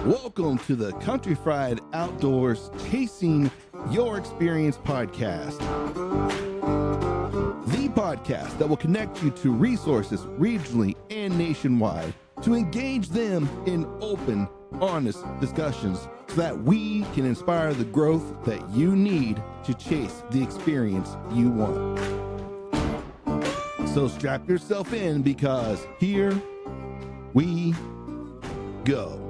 Welcome to the Country Fried Outdoors Chasing Your Experience podcast. The podcast that will connect you to resources regionally and nationwide to engage them in open, honest discussions so that we can inspire the growth that you need to chase the experience you want. So strap yourself in because here we go.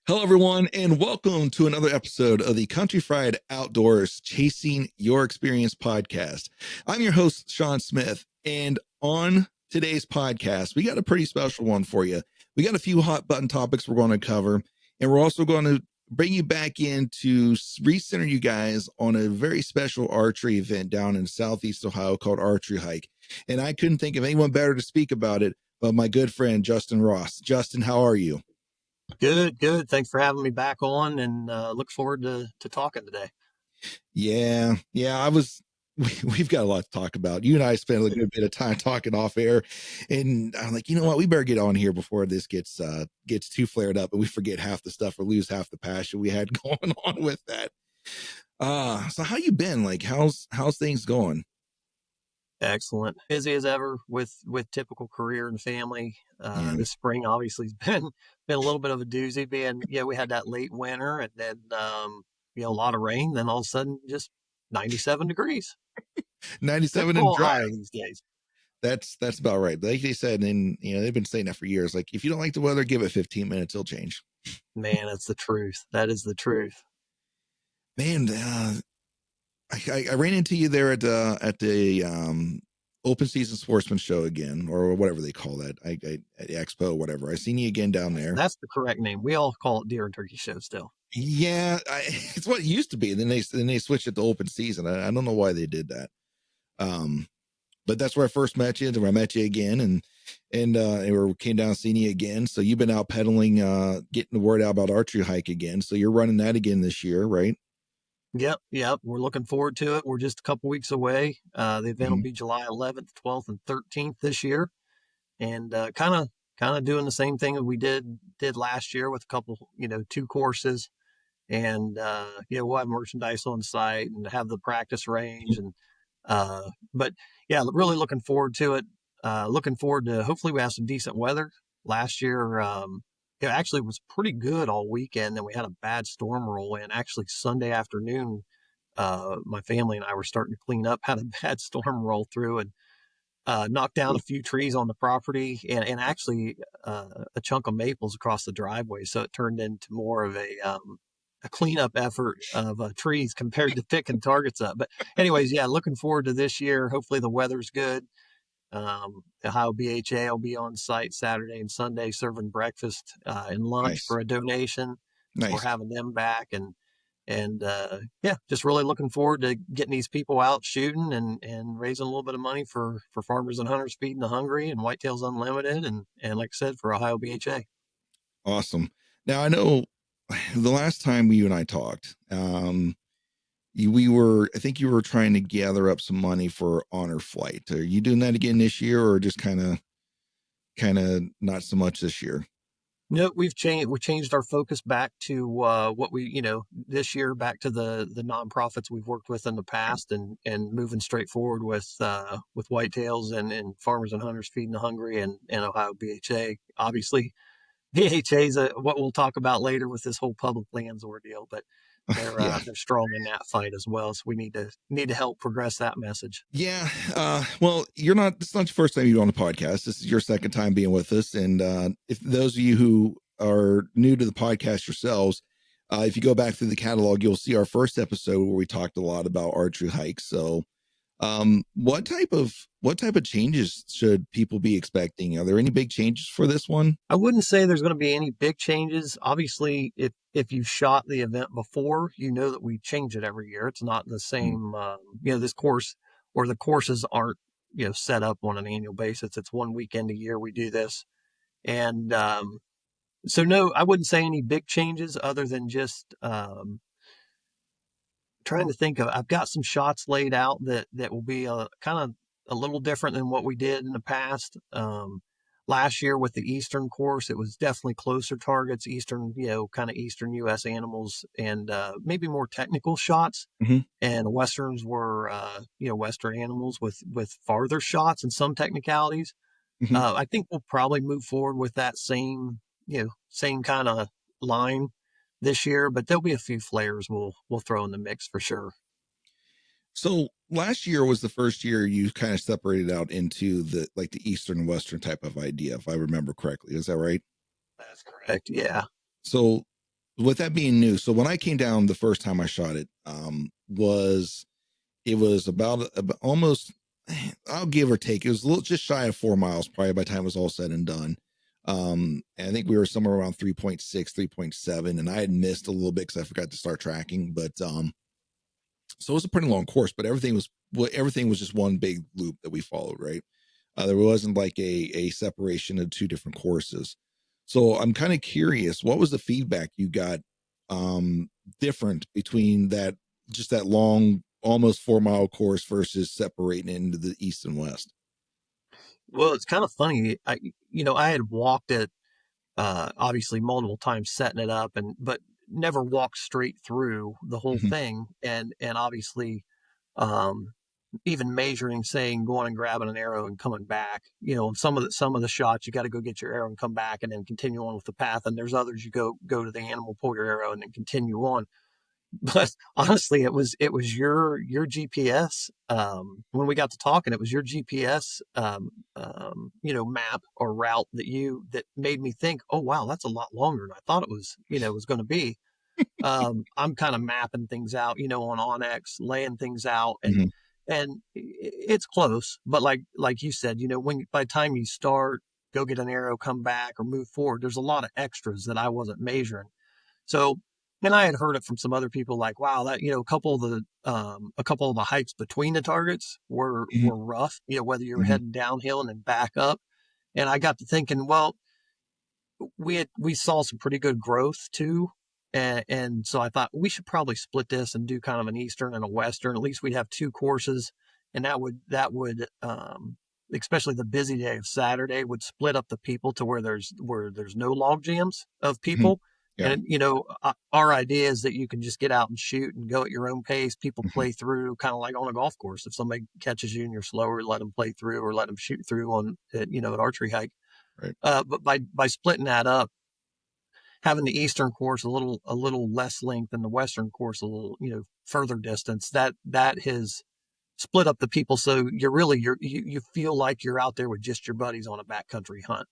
Hello, everyone, and welcome to another episode of the Country Fried Outdoors Chasing Your Experience podcast. I'm your host, Sean Smith, and on today's podcast, we got a pretty special one for you. We got a few hot button topics we're going to cover, and we're also going to bring you back in to recenter you guys on a very special archery event down in Southeast Ohio called Archery Hike. And I couldn't think of anyone better to speak about it but my good friend, Justin Ross. Justin, how are you? Good. Thanks for having me back on, and look forward to talking today. Yeah. We've got a lot to talk about. You and I spent a good bit of time talking off air, and I'm like, you know what? We better get on here before this gets too flared up and we forget half the stuff or lose half the passion we had going on with that. So how you been? Like, how's things going? Excellent. Busy as ever with typical career and family. This spring obviously has been a little bit of a doozy. We had that late winter and then a lot of rain. Then all of a sudden, just 97 degrees. 97 and dry these days. That's about right. Like they said, and they've been saying that for years. Like, if you don't like the weather, give it 15 minutes, it'll change. Man, that's the truth. That is the truth. Man, I ran into you there at the Open Season Sportsman Show again, or whatever they call that. At the Expo, whatever. I seen you again down there. That's the correct name. We all call it Deer and Turkey Show still. Yeah, it's what it used to be. Then they switched it to Open Season. I don't know why they did that. But that's where I first met you. And I met you again, and we came down seeing you again. So you've been out pedaling, getting the word out about Archery Hike again. So you're running that again this year, right? Yep. We're looking forward to it. We're just a couple weeks away. The event will be July 11th, 12th, and 13th this year, and kind of doing the same thing that we did last year with a couple, 2 courses, and we'll have merchandise on site and have the practice range, and but yeah, really looking forward to it. Looking forward to hopefully we have some decent weather. Last year, it actually was pretty good all weekend. Then we had a bad storm roll in. Actually, Sunday afternoon, my family and I were starting to clean up, had a bad storm roll through and knocked down a few trees on the property and actually a chunk of maples across the driveway. So it turned into more of a cleanup effort of trees compared to picking targets up. But anyways, yeah, looking forward to this year. Hopefully the weather's good. Ohio BHA will be on site Saturday and Sunday serving breakfast and lunch for a donation. Nice. We're having them back and just really looking forward to getting these people out shooting and raising a little bit of money for farmers and hunters feeding the hungry and Whitetails Unlimited and like I said, for Ohio BHA. Awesome. Now I know the last time you and I talked, I think you were trying to gather up some money for Honor Flight. Are you doing that again this year, or just kind of not so much this year? No, we changed our focus back to what we, this year back to the nonprofits we've worked with in the past and moving straight forward with Whitetails and Farmers and Hunters Feeding the Hungry and Ohio BHA. Obviously, BHA is what we'll talk about later with this whole public lands ordeal, but they're strong in that fight as well. So we need to help progress that message. Yeah. Well, it's not your first time you're on the podcast. This is your second time being with us. And if those of you who are new to the podcast yourselves, if you go back through the catalog, you'll see our first episode where we talked a lot about Archery Hike. So what type of changes should people be expecting? Are there any big changes for this one? I wouldn't say there's going to be any big changes. Obviously, if you've shot the event before, you know that we change it every year. It's not the same, this course or the courses aren't, set up on an annual basis. It's one weekend a year we do this. And so no, I wouldn't say any big changes other than just trying to think of, I've got some shots laid out that will be kind of a little different than what we did in the past. Last year with the Eastern course, it was definitely closer targets, Eastern, kind of Eastern U.S. animals, and maybe more technical shots. Hmm. And Westerns were, Western animals with farther shots and some technicalities. Hmm. I think we'll probably move forward with that same kind of line this year, but there'll be a few flares we'll throw in the mix for sure. So last year was the first year you kind of separated out into the Eastern and Western type of idea, if I remember correctly. Is that right? That's correct. Yeah. So with that being new, so when I came down the first time I shot it, was it was about almost, I'll give or take, it was a little just shy of 4 miles probably by the time it was all said and done. And I think we were somewhere around 3.6, 3.7, and I had missed a little bit because I forgot to start tracking. But so it was a pretty long course, but everything was just one big loop that we followed, right? There wasn't like a separation of two different courses. So I'm kind of curious, what was the feedback you got um, different between that, just that long, almost 4 mile course versus separating it into the east and west? Well, it's kind of funny. I had walked it obviously multiple times setting it up, but never walked straight through the whole Mhm. thing, and obviously um, even measuring, saying going and grabbing an arrow and coming back. Some of the shots you got to go get your arrow and come back and then continue on with the path, and there's others you go to the animal, pull your arrow, and then continue on. But honestly, it was your GPS. When we got to talking, it was your GPS, map or route that made me think, oh wow, that's a lot longer than I thought it was going to be. I'm kind of mapping things out, on Onyx, laying things out, and Mhm. it's close. But like you said, when by the time you start, go get an arrow, come back, or move forward, there's a lot of extras that I wasn't measuring. So, and I had heard it from some other people like, wow, that, a couple of the hikes between the targets were Mhm. were rough, whether you're Mhm. heading downhill and then back up. And I got to thinking, well, we saw some pretty good growth too. And so I thought we should probably split this and do kind of an Eastern and a Western. At least we'd have two courses, and that would especially the busy day of Saturday would split up the people to where there's no log jams of Mhm. people. Yeah. And our idea is that you can just get out and shoot and go at your own pace. People Mhm. play through kind of like on a golf course. If somebody catches you and you're slower, let them play through or let them shoot through at Archery Hike. Right. But by splitting that up, having the Eastern course a little less length and the Western course a little further distance, that has split up the people. So you feel like you're out there with just your buddies on a backcountry hunt,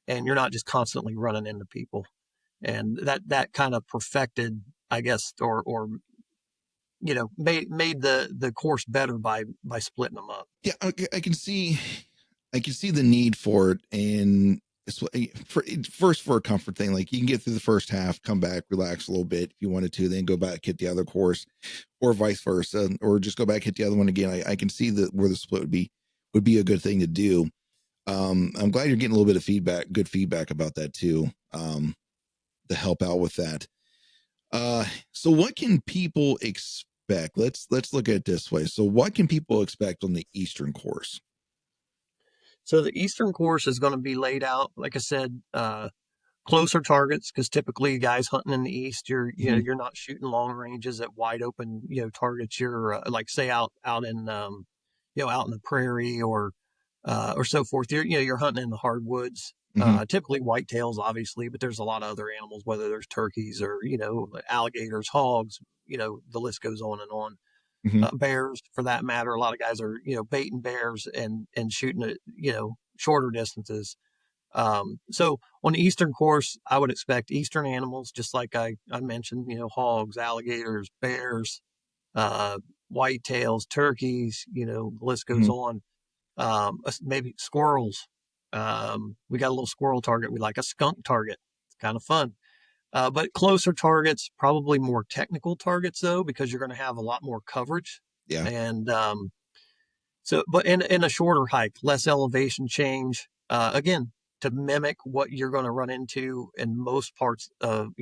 and you're not just constantly running into people. And that kind of perfected, I guess, or made the course better by splitting them up. Yeah, I can see the need for it, and first for a comfort thing. Like you can get through the first half, come back, relax a little bit if you wanted to, then go back hit the other course, or vice versa, or just go back hit the other one again. I can see that where the split would be a good thing to do. I'm glad you're getting a little bit of feedback, good feedback about that too, to help out with that. So what can people expect? Let's look at it this way. So what can people expect on the Eastern course? So the Eastern course is going to be laid out, like I said, closer targets, because typically guys hunting in the east, Mhm. you're not shooting long ranges at wide open targets. You're like say out in out in the prairie or so forth. You're hunting in the hardwoods. Mhm. Typically whitetails, obviously, but there's a lot of other animals, whether there's turkeys or alligators, hogs. The list goes on and on. Mhm. Bears, for that matter. A lot of guys are baiting bears and shooting at shorter distances. So on the eastern course, I would expect eastern animals, just like I mentioned, hogs, alligators, bears, uh, whitetails, turkeys, the list goes Mhm. on. Maybe squirrels. We got a little squirrel target. We like a skunk target. It's kind of fun. But closer targets, probably more technical targets though, because you're going to have a lot more coverage. Yeah. And but in a shorter hike, less elevation change. Again, to mimic what you're going to run into in most parts of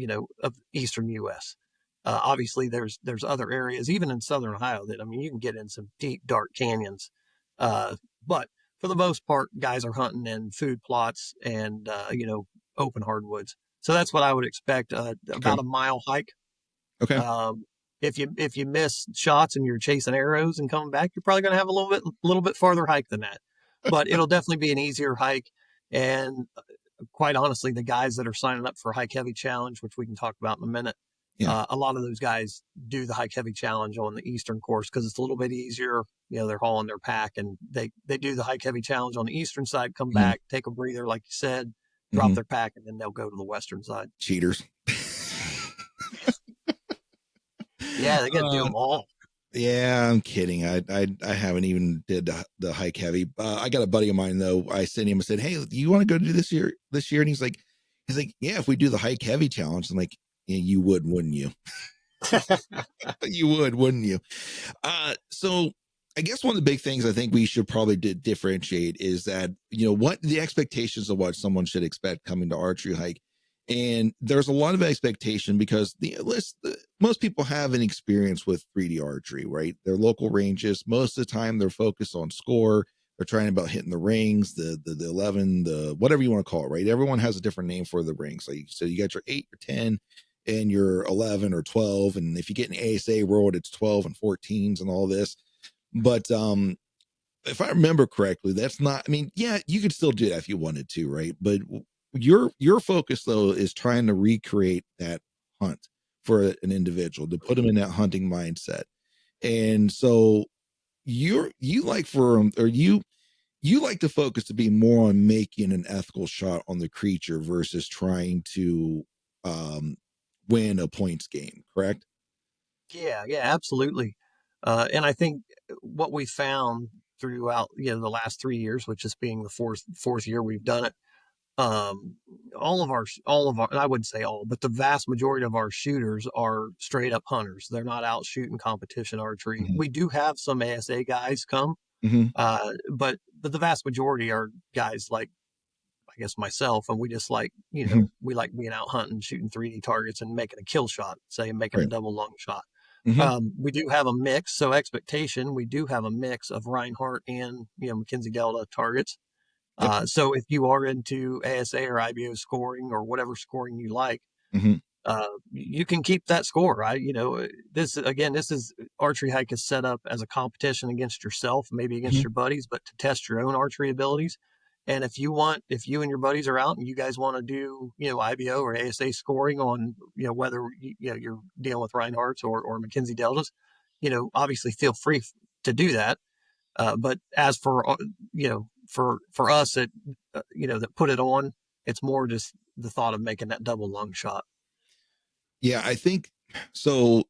eastern U.S. Obviously, there's other areas, even in southern Ohio, that I mean, you can get in some deep, dark canyons. But for the most part, guys are hunting in food plots and, open hardwoods. So that's what I would expect. Okay. About a mile hike. Okay. Um, if you miss shots and you're chasing arrows and coming back, you're probably going to have a little bit farther hike than that. But it'll definitely be an easier hike. And quite honestly, the guys that are signing up for Hike Heavy Challenge, which we can talk about in a minute, Yeah. a lot of those guys do the Hike Heavy Challenge on the eastern course because it's a little bit easier. They're hauling their pack, and they do the Hike Heavy Challenge on the eastern side, come Mhm. back, take a breather, like you said, drop Mhm. their pack, and then they'll go to the western side. Cheaters. Yeah, they got to do them all. Yeah, I'm kidding. I haven't even did the Hike Heavy. I got a buddy of mine though. I sent him and said, "Hey, you want to go do this year? This year?" And he's like, "Yeah, if we do the Hike Heavy challenge." I'm like, "Yeah, you would, wouldn't you? You would, wouldn't you?" So I guess one of the big things I think we should probably differentiate is that, what the expectations of what someone should expect coming to Archery Hike. And there's a lot of expectation because most people have an experience with 3D archery, right? Their local ranges, most of the time they're focused on score. They're trying about hitting the rings, the 11, the whatever you want to call it, right? Everyone has a different name for the rings. So you got your 8, your 10, and your 11 or 12. And if you get an ASA world, it's 12 and 14s and all this. But if I remember correctly, that's not, I mean, yeah, you could still do that if you wanted to, right? But your focus though is trying to recreate that hunt for an individual to put them in that hunting mindset. And so you like for or you like the focus to be more on making an ethical shot on the creature versus trying to um win a points game, correct? Yeah, absolutely. And I think what we found throughout, the last 3 years, which is being the fourth year we've done it, um, all of our, I wouldn't say all, but the vast majority of our shooters are straight up hunters. They're not out shooting competition archery. Mm-hmm. We do have some ASA guys come, Mm-hmm. but the vast majority are guys like, I guess, myself, and we just like, Mm-hmm. we like being out hunting, shooting 3D targets and making a kill shot, say making a Right. double lung shot. Mm-hmm. We do have a mix. So expectation, we do have a mix of Reinhardt and, McKenzie Delta targets. Yep. So if you are into ASA or IBO scoring or whatever scoring you like, Mm-hmm. you can keep that score, right? This is Archery Hike is set up as a competition against yourself, maybe against Mm-hmm. your buddies, but to test your own archery abilities. And if you and your buddies are out and you guys want to do, IBO or ASA scoring on, whether you're dealing with Reinhardt's or McKenzie Deltas, obviously feel free to do that. But as for for us that that put it on, it's more just the thought of making that double lung shot. Yeah, I think so.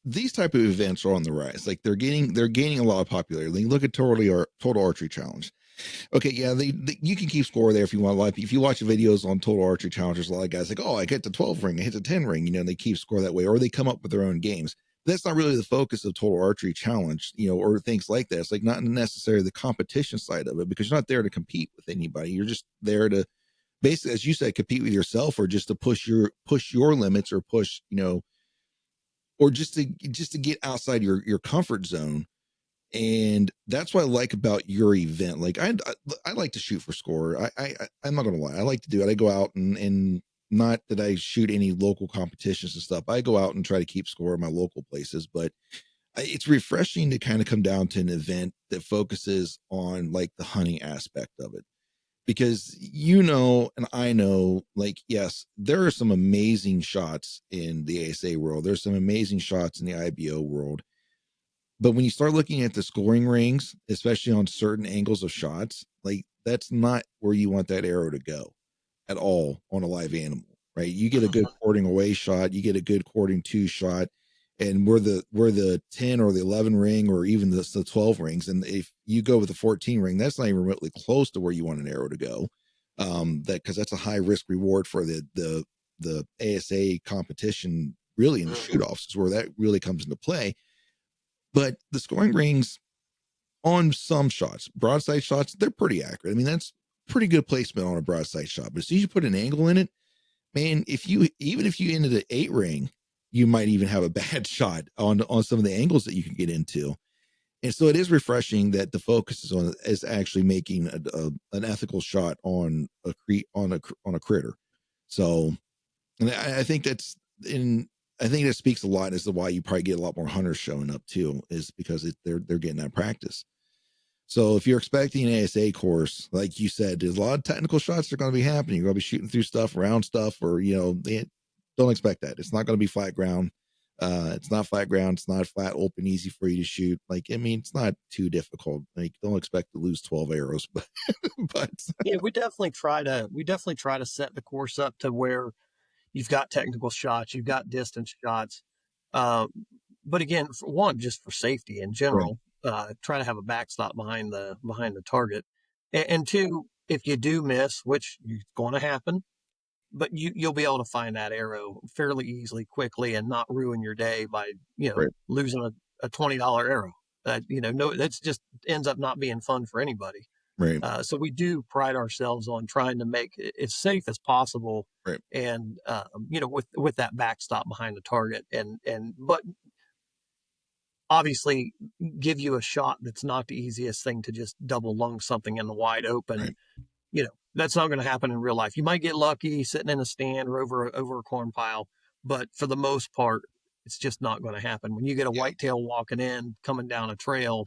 These type of events are on the rise. Like they're gaining a lot of popularity. Look at Total Archery Challenge. Okay, yeah, you can keep score there if you want. Like if you watch the videos on Total Archery Challenge, there's a lot of guys like, oh, I get the 12 ring, I hit the 10 ring, and they keep score that way, or they come up with their own games. That's not really the focus of Total Archery Challenge, or things like that. It's like not necessarily the competition side of it because you're not there to compete with anybody. You're just there to basically, as you said, compete with yourself or just to push your limits or push, or just to get outside your comfort zone. And that's what I like about your event. Like I like to shoot for score. I'm not gonna lie, I like to do it. I go out and not that I shoot any local competitions and stuff. I go out and try to keep score in my local places, but it's refreshing to kind of come down to an event that focuses on like the hunting aspect of it because and I know, like, yes, there are some amazing shots in the ASA world. There's some amazing shots in the IBO world. But when you start looking at the scoring rings, especially on certain angles of shots, like that's not where you want that arrow to go at all on a live animal, right? You get a good quartering away shot, you get a good quartering two shot, and where the 10 or the 11 ring or even the 12 rings, and if you go with the 14 ring, that's not even remotely close to where you want an arrow to go. That because that's a high risk reward for the ASA competition, really in the shoot offs is where that really comes into play. But the scoring rings on some shots, broadside shots, they're pretty accurate. I mean, that's pretty good placement on a broadside shot. But as soon as you put an angle in it, man, if you ended an 8 ring, you might even have a bad shot on some of the angles that you can get into. And so it is refreshing that the focus is actually making an ethical shot on a critter. So, and I think I think that speaks a lot as to why you probably get a lot more hunters showing up too, is because they're getting that practice. So if you're expecting an ASA course, like you said, there's a lot of technical shots that are going to be happening. You're going to be shooting through stuff, around stuff, or don't expect that. It's not going to be flat ground. It's not flat ground. It's not flat, open, easy for you to shoot. Like, I mean, it's not too difficult. Like, don't expect to lose 12 arrows, but Yeah, we definitely try to set the course up to where you've got technical shots, you've got distance shots. Uh, but again, for one, just for safety in right, general, try to have a backstop behind the target. And two, if you do miss, which is going to happen, but you'll be able to find that arrow fairly easily, quickly, and not ruin your day by right, losing a $20 arrow. No, that's just ends up not being fun for anybody. right, So we do pride ourselves on trying to make it as safe as possible, right, and with that backstop behind the target, but obviously give you a shot that's not the easiest thing to just double lung something in the wide open. right. That's not going to happen in real life. You might get lucky sitting in a stand or over a corn pile, but for the most part, it's just not going to happen. When you get a Yeah, whitetail walking in, coming down a trail,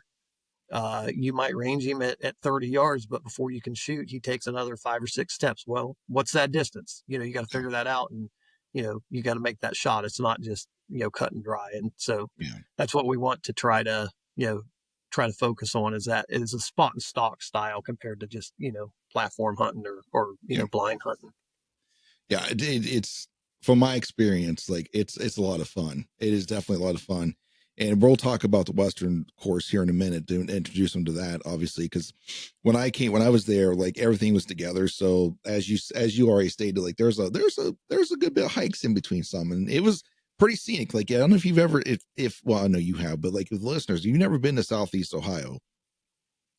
you might range him at 30 yards, but before you can shoot, he takes another 5 or 6 steps. Well, what's that distance? You got to yeah, figure that out, and you got to make that shot. It's not just cut and dry. And so yeah, that's what we want to try to focus on, is a spot and stalk style compared to just platform hunting or yeah. blind hunting. Yeah, it's from my experience, like it's a lot of fun. It is definitely a lot of fun. And we'll talk about the Western course here in a minute to introduce them to that, obviously, because when I was there, like everything was together. So as you already stated, like there's a good bit of hikes in between some, and it was pretty scenic. Like, I don't know if you've ever, if well, I know you have, but like with listeners, you've never been to Southeast Ohio.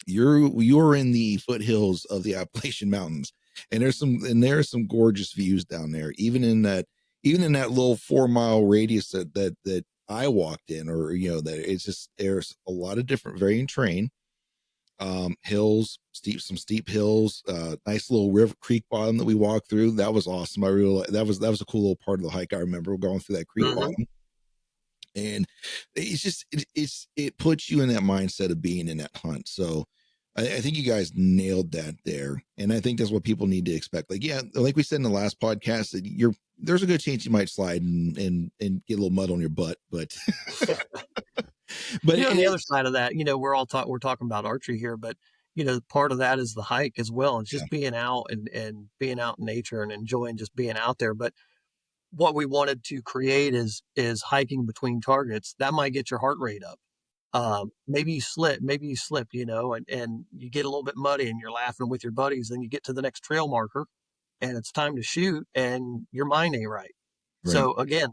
You're in the foothills of the Appalachian Mountains, and there's some gorgeous views down there, even in that little 4 mile radius that I walked in, or that it's just, there's a lot of different varying terrain, hills, some steep hills, nice little river creek bottom that we walked through. That was awesome. I really, that was a cool little part of the hike. I remember going through that creek Mm-hmm. bottom, and it puts you in that mindset of being in that hunt. So I think you guys nailed that there, and I think that's what people need to expect. Like, yeah, like we said in the last podcast, that there's a good chance you might slide and get a little mud on your butt, but but On the other side of that, we're talking about archery here, but part of that is the hike as well. It's yeah, just being out and being out in nature and enjoying just being out there. But what we wanted to create is hiking between targets. That might get your heart rate up. Maybe you slip, and you get a little bit muddy and you're laughing with your buddies. Then you get to the next trail marker and it's time to shoot and your mind ain't right. right, So again,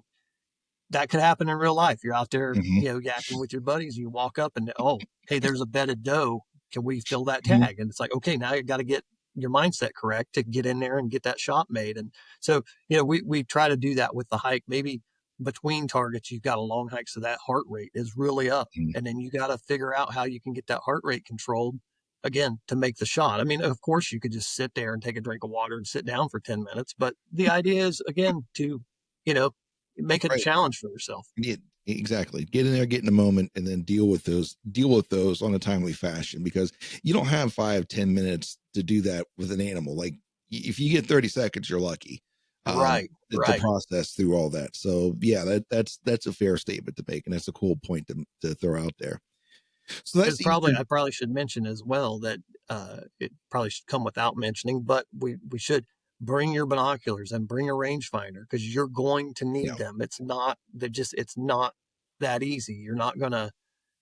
that could happen in real life. You're out there, hmm, yakking with your buddies. You walk up and, oh, hey, there's a bedded doe. Can we fill that hmm, tag? And it's like, okay, now you got to get your mindset correct to get in there and get that shot made. And so, we try to do that with the hike. Maybe between targets, you've got a long hike, so that heart rate is really up. hmm, And then you got to figure out how you can get that heart rate controlled again to make the shot. I mean, of course, you could just sit there and take a drink of water and sit down for 10 minutes. But the idea is, again, to, you know, make it a right. challenge for yourself. Yeah, exactly. Get in there, get in the moment, and then deal with those on a timely fashion, because you don't have 5-10 minutes to do that with an animal. Like, if you get 30 seconds, you're lucky. Right, To right. process through all that. So yeah, that's a fair statement to make, and that's a cool point to throw out there. So that's I probably should mention as well that it probably should come without mentioning, but we should bring your binoculars and bring a rangefinder because you're going to yeah, need them. It's not that easy. You're not gonna,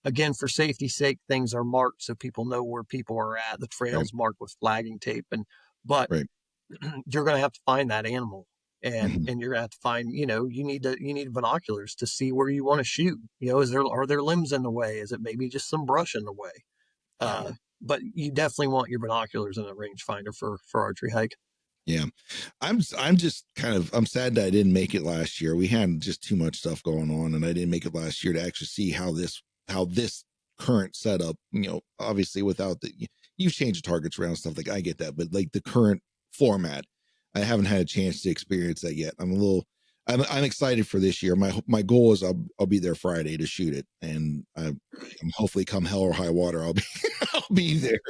again, for safety's sake, things are marked so people know where people are at. The right, trail's marked with flagging tape, but right, you're going to have to find that animal, and hmm, you're going to have to find, you need binoculars to see where you want to shoot. Are there limbs in the way? Is it maybe just some brush in the way? yeah, But you definitely want your binoculars and a rangefinder for archery hike. yeah. I'm just I'm sad that I didn't make it last year. We had just too much stuff going on, and I didn't make it last year to actually see how this current setup, obviously without you've changed the targets around, stuff like I get that, but like the current format, I haven't had a chance to experience that yet. I'm excited for this year. My goal is I'll be there Friday to shoot it, and I'm hopefully come hell or high water I'll be I'll be there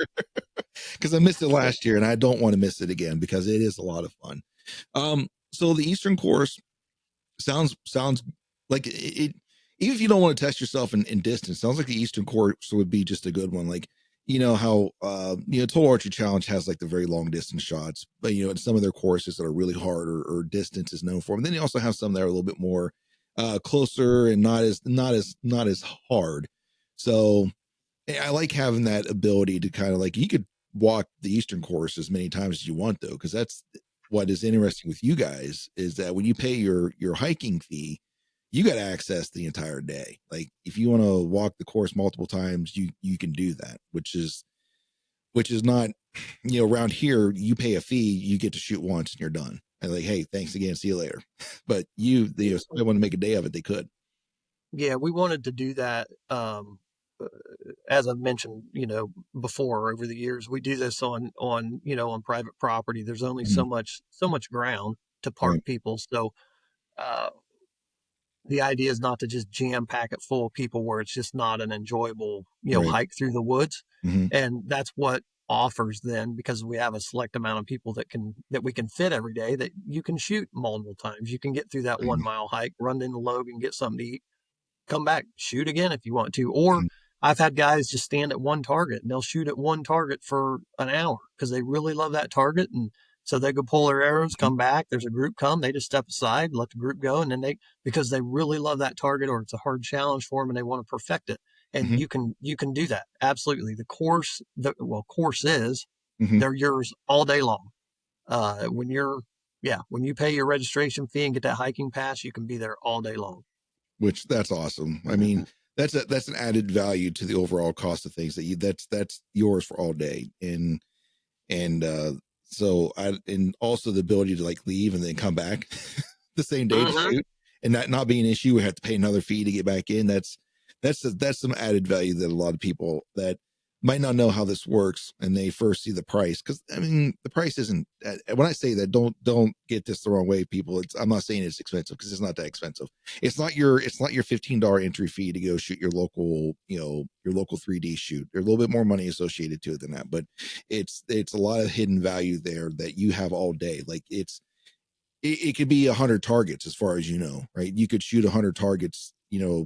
because I missed it last year and I don't want to miss it again because it is a lot of fun. So the Eastern course sounds like it. Even if you don't want to test yourself in distance, sounds like the Eastern course would be just a good one. Like, how Total Archery Challenge has like the very long distance shots, but some of their courses that are really hard or distance is known for them. Then you also have some that are a little bit more closer and not as hard. So I like having that ability to kind of like, you could walk the Eastern course as many times as you want though, because that's what is interesting with you guys is that when you pay your hiking fee, you got access the entire day. Like if you want to walk the course multiple times, you can do that, which is not, around here, you pay a fee, you get to shoot once and you're done. And like, hey, thanks again, see you later. But they want to make a day of it, they could. Yeah, we wanted to do that. As I've mentioned, before over the years, we do this on private property. There's only Mhm. so much ground to park Right, people. So, uh, the idea is not to just jam pack it full of people where it's just not an enjoyable, right. hike through the woods. Hmm. And that's what offers then, because we have a select amount of people that we can fit every day, that you can shoot multiple times. You can get through that 1 mile hike, run into Logan, get something to eat, come back, shoot again if you want to. Or I've had guys just stand at one target and they'll shoot at one target for an hour because they really love that target. And so they go pull their arrows, come back. There's a group come, they just step aside, let the group go. And then because they really love that target or it's a hard challenge for them and they want to perfect it. And Hmm. you can do that. Absolutely. Courses, Hmm. they're yours all day long. When when you pay your registration fee and get that hiking pass, you can be there all day long. Which that's awesome. I mean, that's an added value to the overall cost of things that's yours for all day. And so and also the ability to like leave and then come back the same day to Mm-hmm. shoot and that not be an issue. We have to pay another fee to get back in. That's some added value that a lot of people that might not know how this works and they first see the price, because I mean the price isn't, when I say that, don't get this the wrong way, people. I'm not saying it's expensive because it's not that expensive. It's not your $15 entry fee to go shoot your local, your local 3D shoot. There's a little bit more money associated to it than that, but it's a lot of hidden value there that you have all day. Like it could be 100 targets as far as right? You could shoot 100 targets,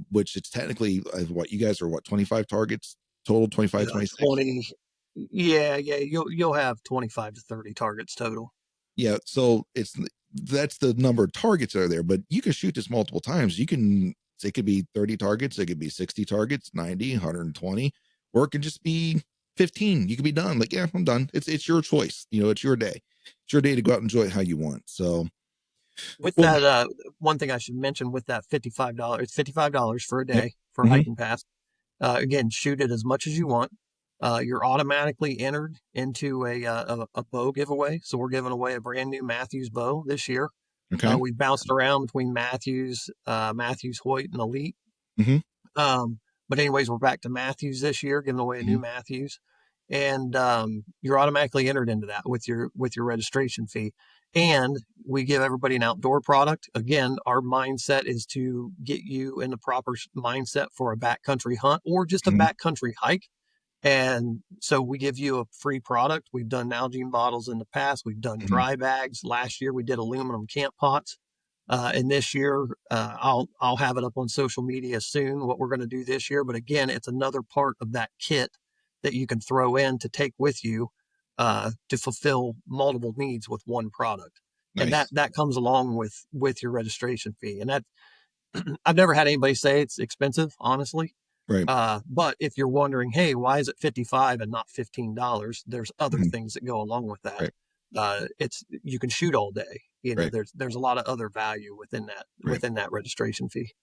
which it's technically what you guys are, what, 25 targets total, 25, 26. 20. Yeah, you'll have 25 to 30 targets total. Yeah, so that's the number of targets that are there, but you can shoot this multiple times. It could be 30 targets, it could be 60 targets, 90, 120, or it could just be 15. You could be done. Like, yeah, I'm done. It's your choice. It's your day. It's your day to go out and enjoy it how you want. So, With well, that, one thing I should mention with that $55, it's $55 for a yep. day for a Hmm. hiking pass. Again, shoot it as much as you want. You're automatically entered into a bow giveaway. So we're giving away a brand new Matthews bow this year. Okay. We bounced around between Matthews, Hoyt, and Elite. Hmm. But anyways, we're back to Matthews this year, giving away a Hmm. new Matthews, and you're automatically entered into that with your registration fee. And we give everybody an outdoor product. Again, our mindset is to get you in the proper mindset for a backcountry hunt or just a Hmm. backcountry hike. And so we give you a free product. We've done Nalgene bottles in the past. We've done Hmm. dry bags. Last year we did aluminum camp pots. And this year, I'll have it up on social media soon, what we're going to do this year. But again, it's another part of that kit that you can throw in to take with you to fulfill multiple needs with one product. And that Nice. that comes along with your registration fee. And that I've never had anybody say it's expensive, honestly. Right. But if you're wondering, hey, why is it 55 and not $15? There's other Mhm. things that go along with that. Right. It's you can shoot all day. Right. There's a lot of other value Right. within that registration fee.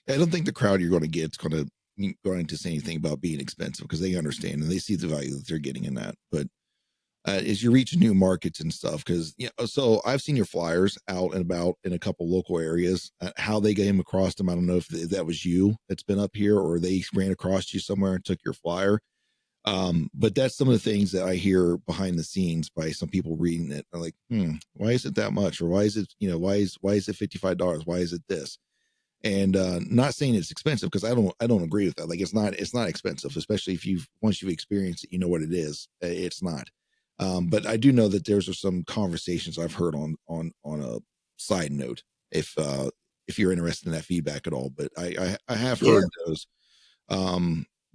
I don't think the crowd you're going to get is going to say anything about being expensive because they understand and they see the value that they're getting in that. But is you reach new markets and stuff. Because so I've seen your flyers out and about in a couple local areas. How they came across them, I don't know if that was you that's been up here, or they ran across you somewhere and took your flyer. But that's some of the things that I hear behind the scenes by some people reading it. I'm like, why is it that much? Or why is it, why is it $55? Why is it this? And not saying it's expensive, because I don't agree with that. Like, it's not expensive, especially if once you've experienced it, you know what it is. It's not. But I do know that there's some conversations I've heard on a side note, if you're interested in that feedback at all. But I have heard those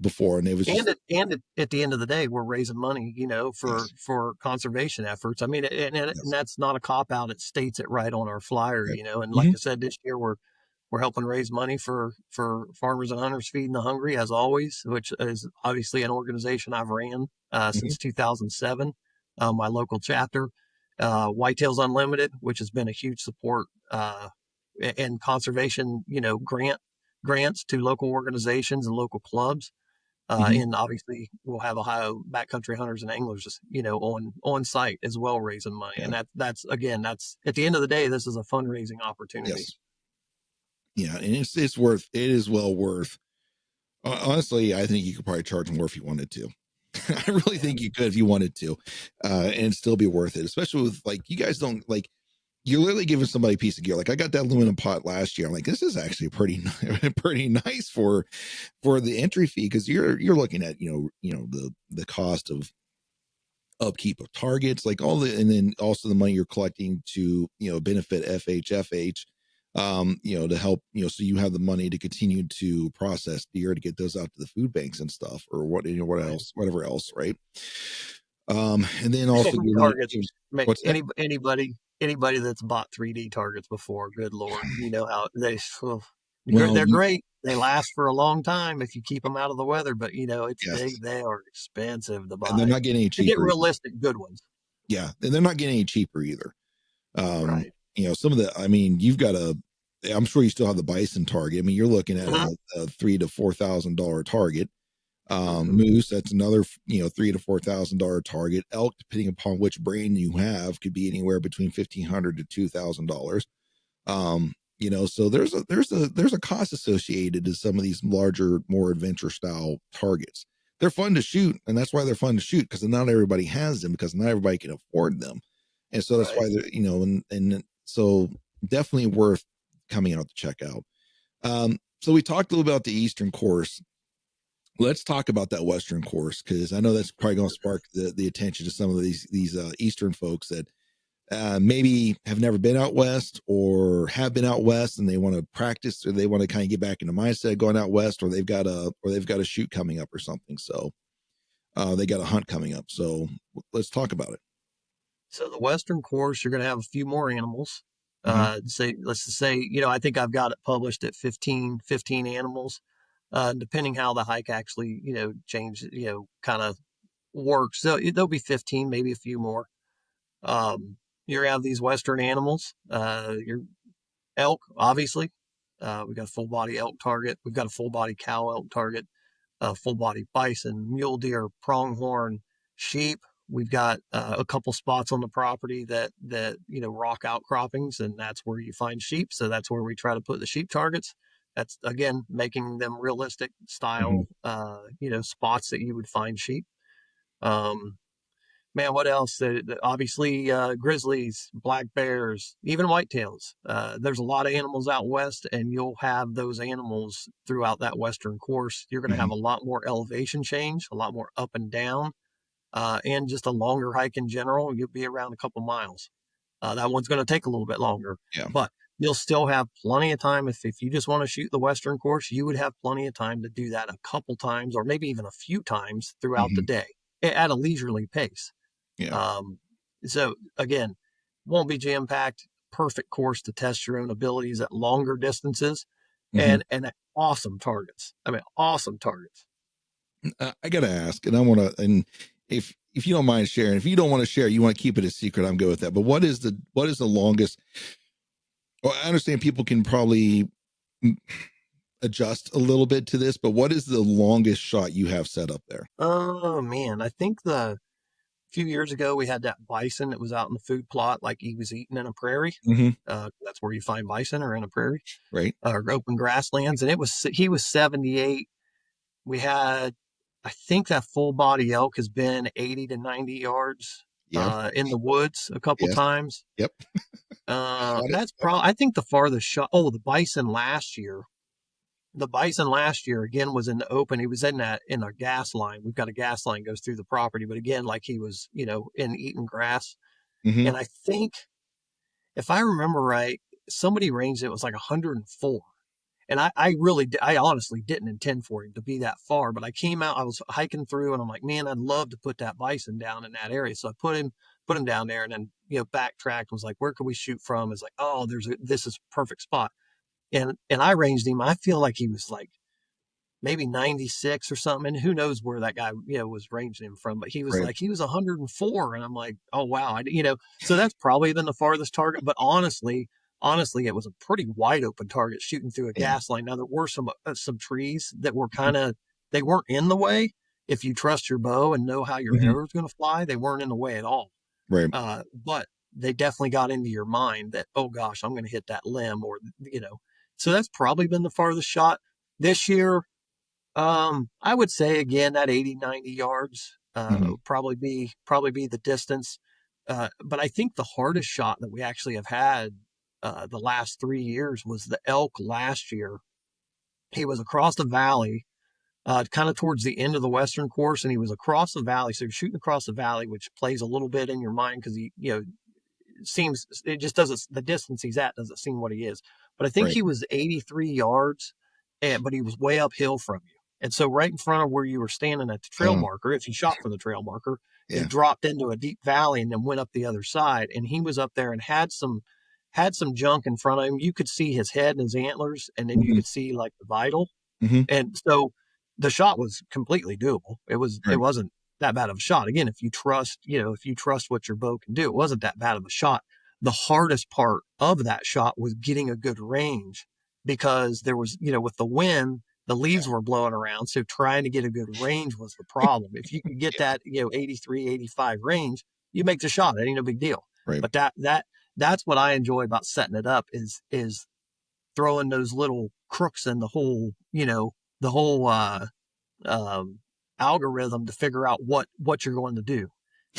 before, and it was just, at the end of the day, we're raising money, yes, for conservation efforts. I mean, and yes, that's not a cop out. It states it right on our flyer, right. and like Mm-hmm. I said, this year we're helping raise money for farmers and hunters feeding the hungry, as always, which is obviously an organization I've ran Mm-hmm. since 2007. My local chapter, Whitetails Unlimited, which has been a huge support and conservation, grants to local organizations and local clubs. Mm-hmm. And obviously, we'll have Ohio backcountry hunters and anglers, on site as well, raising money. Yeah. And that's again, that's at the end of the day, this is a fundraising opportunity. Yes. Yeah, and it is well worth. Honestly, I think you could probably charge more if you wanted to. I really Yeah, think you could if you wanted to, and still be worth it. Especially with, like, you guys don't, like, you're literally giving somebody a piece of gear. Like, I got that aluminum pot last year. I'm like, this is actually pretty pretty nice for the entry fee, because you're looking at the cost of upkeep of targets, like all the, and then also the money you're collecting to benefit FHFH, to help, so you have the money to continue to process deer to get those out to the food banks and stuff, or what right. else, whatever else, right? And then also Targets. what's that? Anybody that's bought 3D targets before, good lord, you know how Well, they're great. They last for a long time if you keep them out of the weather, but yes, they are expensive to and they're buy not getting any to get cheaper. realistic good ones. Yeah, and they're not getting any cheaper either. Um, Right. some of the, I mean, you've got I'm sure you still have the bison target. I mean, you're looking at Uh-huh. a $3,000 to $4,000 target. Hmm. Moose, that's another, $3,000 to $4,000 target. Elk, depending upon which brand you have, could be anywhere between $1,500 to $2,000. So there's a cost associated to some of these larger, more adventure style targets. They're fun to shoot, and that's why they're fun to shoot, because not everybody has them, because not everybody can afford them. And so that's Right. why they're, and so definitely worth coming out to check out. So we talked a little about the Eastern course. Let's talk about that Western course, because I know that's probably going to spark the attention to some of these Eastern folks that maybe have never been out west, or have been out west and they want to practice, or they want to kind of get back into mindset going out west, or they've got a shoot coming up or something. So they got a hunt coming up. So let's talk about it. So the Western course, you're going to have a few more animals. Mm-hmm. Let's just say, I think I've got it published at 15 animals, depending how the hike actually, change, kind of works. So there'll be 15, maybe a few more. You have these Western animals, your elk, obviously. We've got a full body elk target. We've got a full body cow elk target, full body bison, mule deer, pronghorn, sheep. We've got a couple spots on the property that rock outcroppings, and that's where you find sheep. So that's where we try to put the sheep targets. That's again making them realistic Mm-hmm. style, spots that you would find sheep. Um, Man, what else? Obviously, grizzlies, black bears, even whitetails. There's a lot of animals out west, and you'll have those animals throughout that western course. You're going to Mm-hmm. have a lot more elevation change, a lot more up and down, and just a longer hike in general. You'll be around a couple miles. That one's going to take a little bit longer, Yeah. but you'll still have plenty of time. If you just want to shoot the western course, you would have plenty of time to do that a couple times, or maybe even a few times throughout the Mm-hmm. day at a leisurely pace. Yeah. Um, so again, won't be jam packed. Perfect course to test your own abilities at longer distances, Mm-hmm. and at awesome targets. I mean, awesome targets. I gotta ask, and I want to, and if you don't mind sharing, if you don't want to share, you want to keep it a secret, I'm good with that. But what is the longest? Well, I understand people can probably adjust a little bit to this, but what is the longest shot you have set up there? Oh man, I think few years ago, we had that bison that was out in the food plot, like he was eating in a prairie. Mm-hmm. That's where you find bison, or in a prairie, Right. or open grasslands. And he was 78. We had, I think that full body elk has been 80 to 90 yards Yeah. in the woods a couple Yes. times. Yep. Shot it. That's probably, I think the farthest shot. Oh, the bison last year. The bison last year again was in the open. He was in a gas line. We've got a gas line goes through the property, but again, like he was, in eating grass. Mm-hmm. And I think, if I remember right, somebody ranged it was like 104. And I honestly didn't intend for him to be that far, but I came out, I was hiking through, and I'm like, man, I'd love to put that bison down in that area. So I put him down there, and then, backtracked, was like, where can we shoot from? It's like, oh, this is a perfect spot. And I ranged him. I feel like he was like maybe 96 or something. And who knows where that guy, was ranging him from, but Right. he was 104. And I'm like, oh, wow. So that's probably been the farthest target. But honestly, it was a pretty wide open target shooting through a Yeah. gas line. Now, there were some trees that were Mm-hmm. they weren't in the way. If you trust your bow and know how your Mm-hmm. arrow is going to fly, they weren't in the way at all. Right. But they definitely got into your mind that, oh gosh, I'm going to hit that limb, so that's probably been the farthest shot this year. I would say again that 80, 90 yards, Mm-hmm. would probably be the distance. But I think the hardest shot that we actually have had, the last 3 years was the elk last year. He was across the valley, kind of towards the end of the western course, and he was across the valley. So you're shooting across the valley, which plays a little bit in your mind because it just doesn't, the distance he's at doesn't seem what he is. But I think Right. he was 83 yards, but he was way uphill from you. And so right in front of where you were standing at the trail Oh, marker, if you shot from the trail marker, he yeah. dropped into a deep valley and then went up the other side. And he was up there and had some junk in front of him. You could see his head and his antlers, and then you Mm-hmm. could see like the vital. Mm-hmm. And so the shot was completely doable. It Right. wasn't that bad of a shot. Again, if you trust what your bow can do, it wasn't that bad of a shot. The hardest part of that shot was getting a good range, because there was, with the wind, the Yeah. leaves were blowing around. So trying to get a good range was the problem. If you could get Yeah. that, 83, 85 range, you make the shot. It ain't no big deal. Right. But that's what I enjoy about setting it up, is throwing those little crooks in the whole um, algorithm to figure out what you're going to do.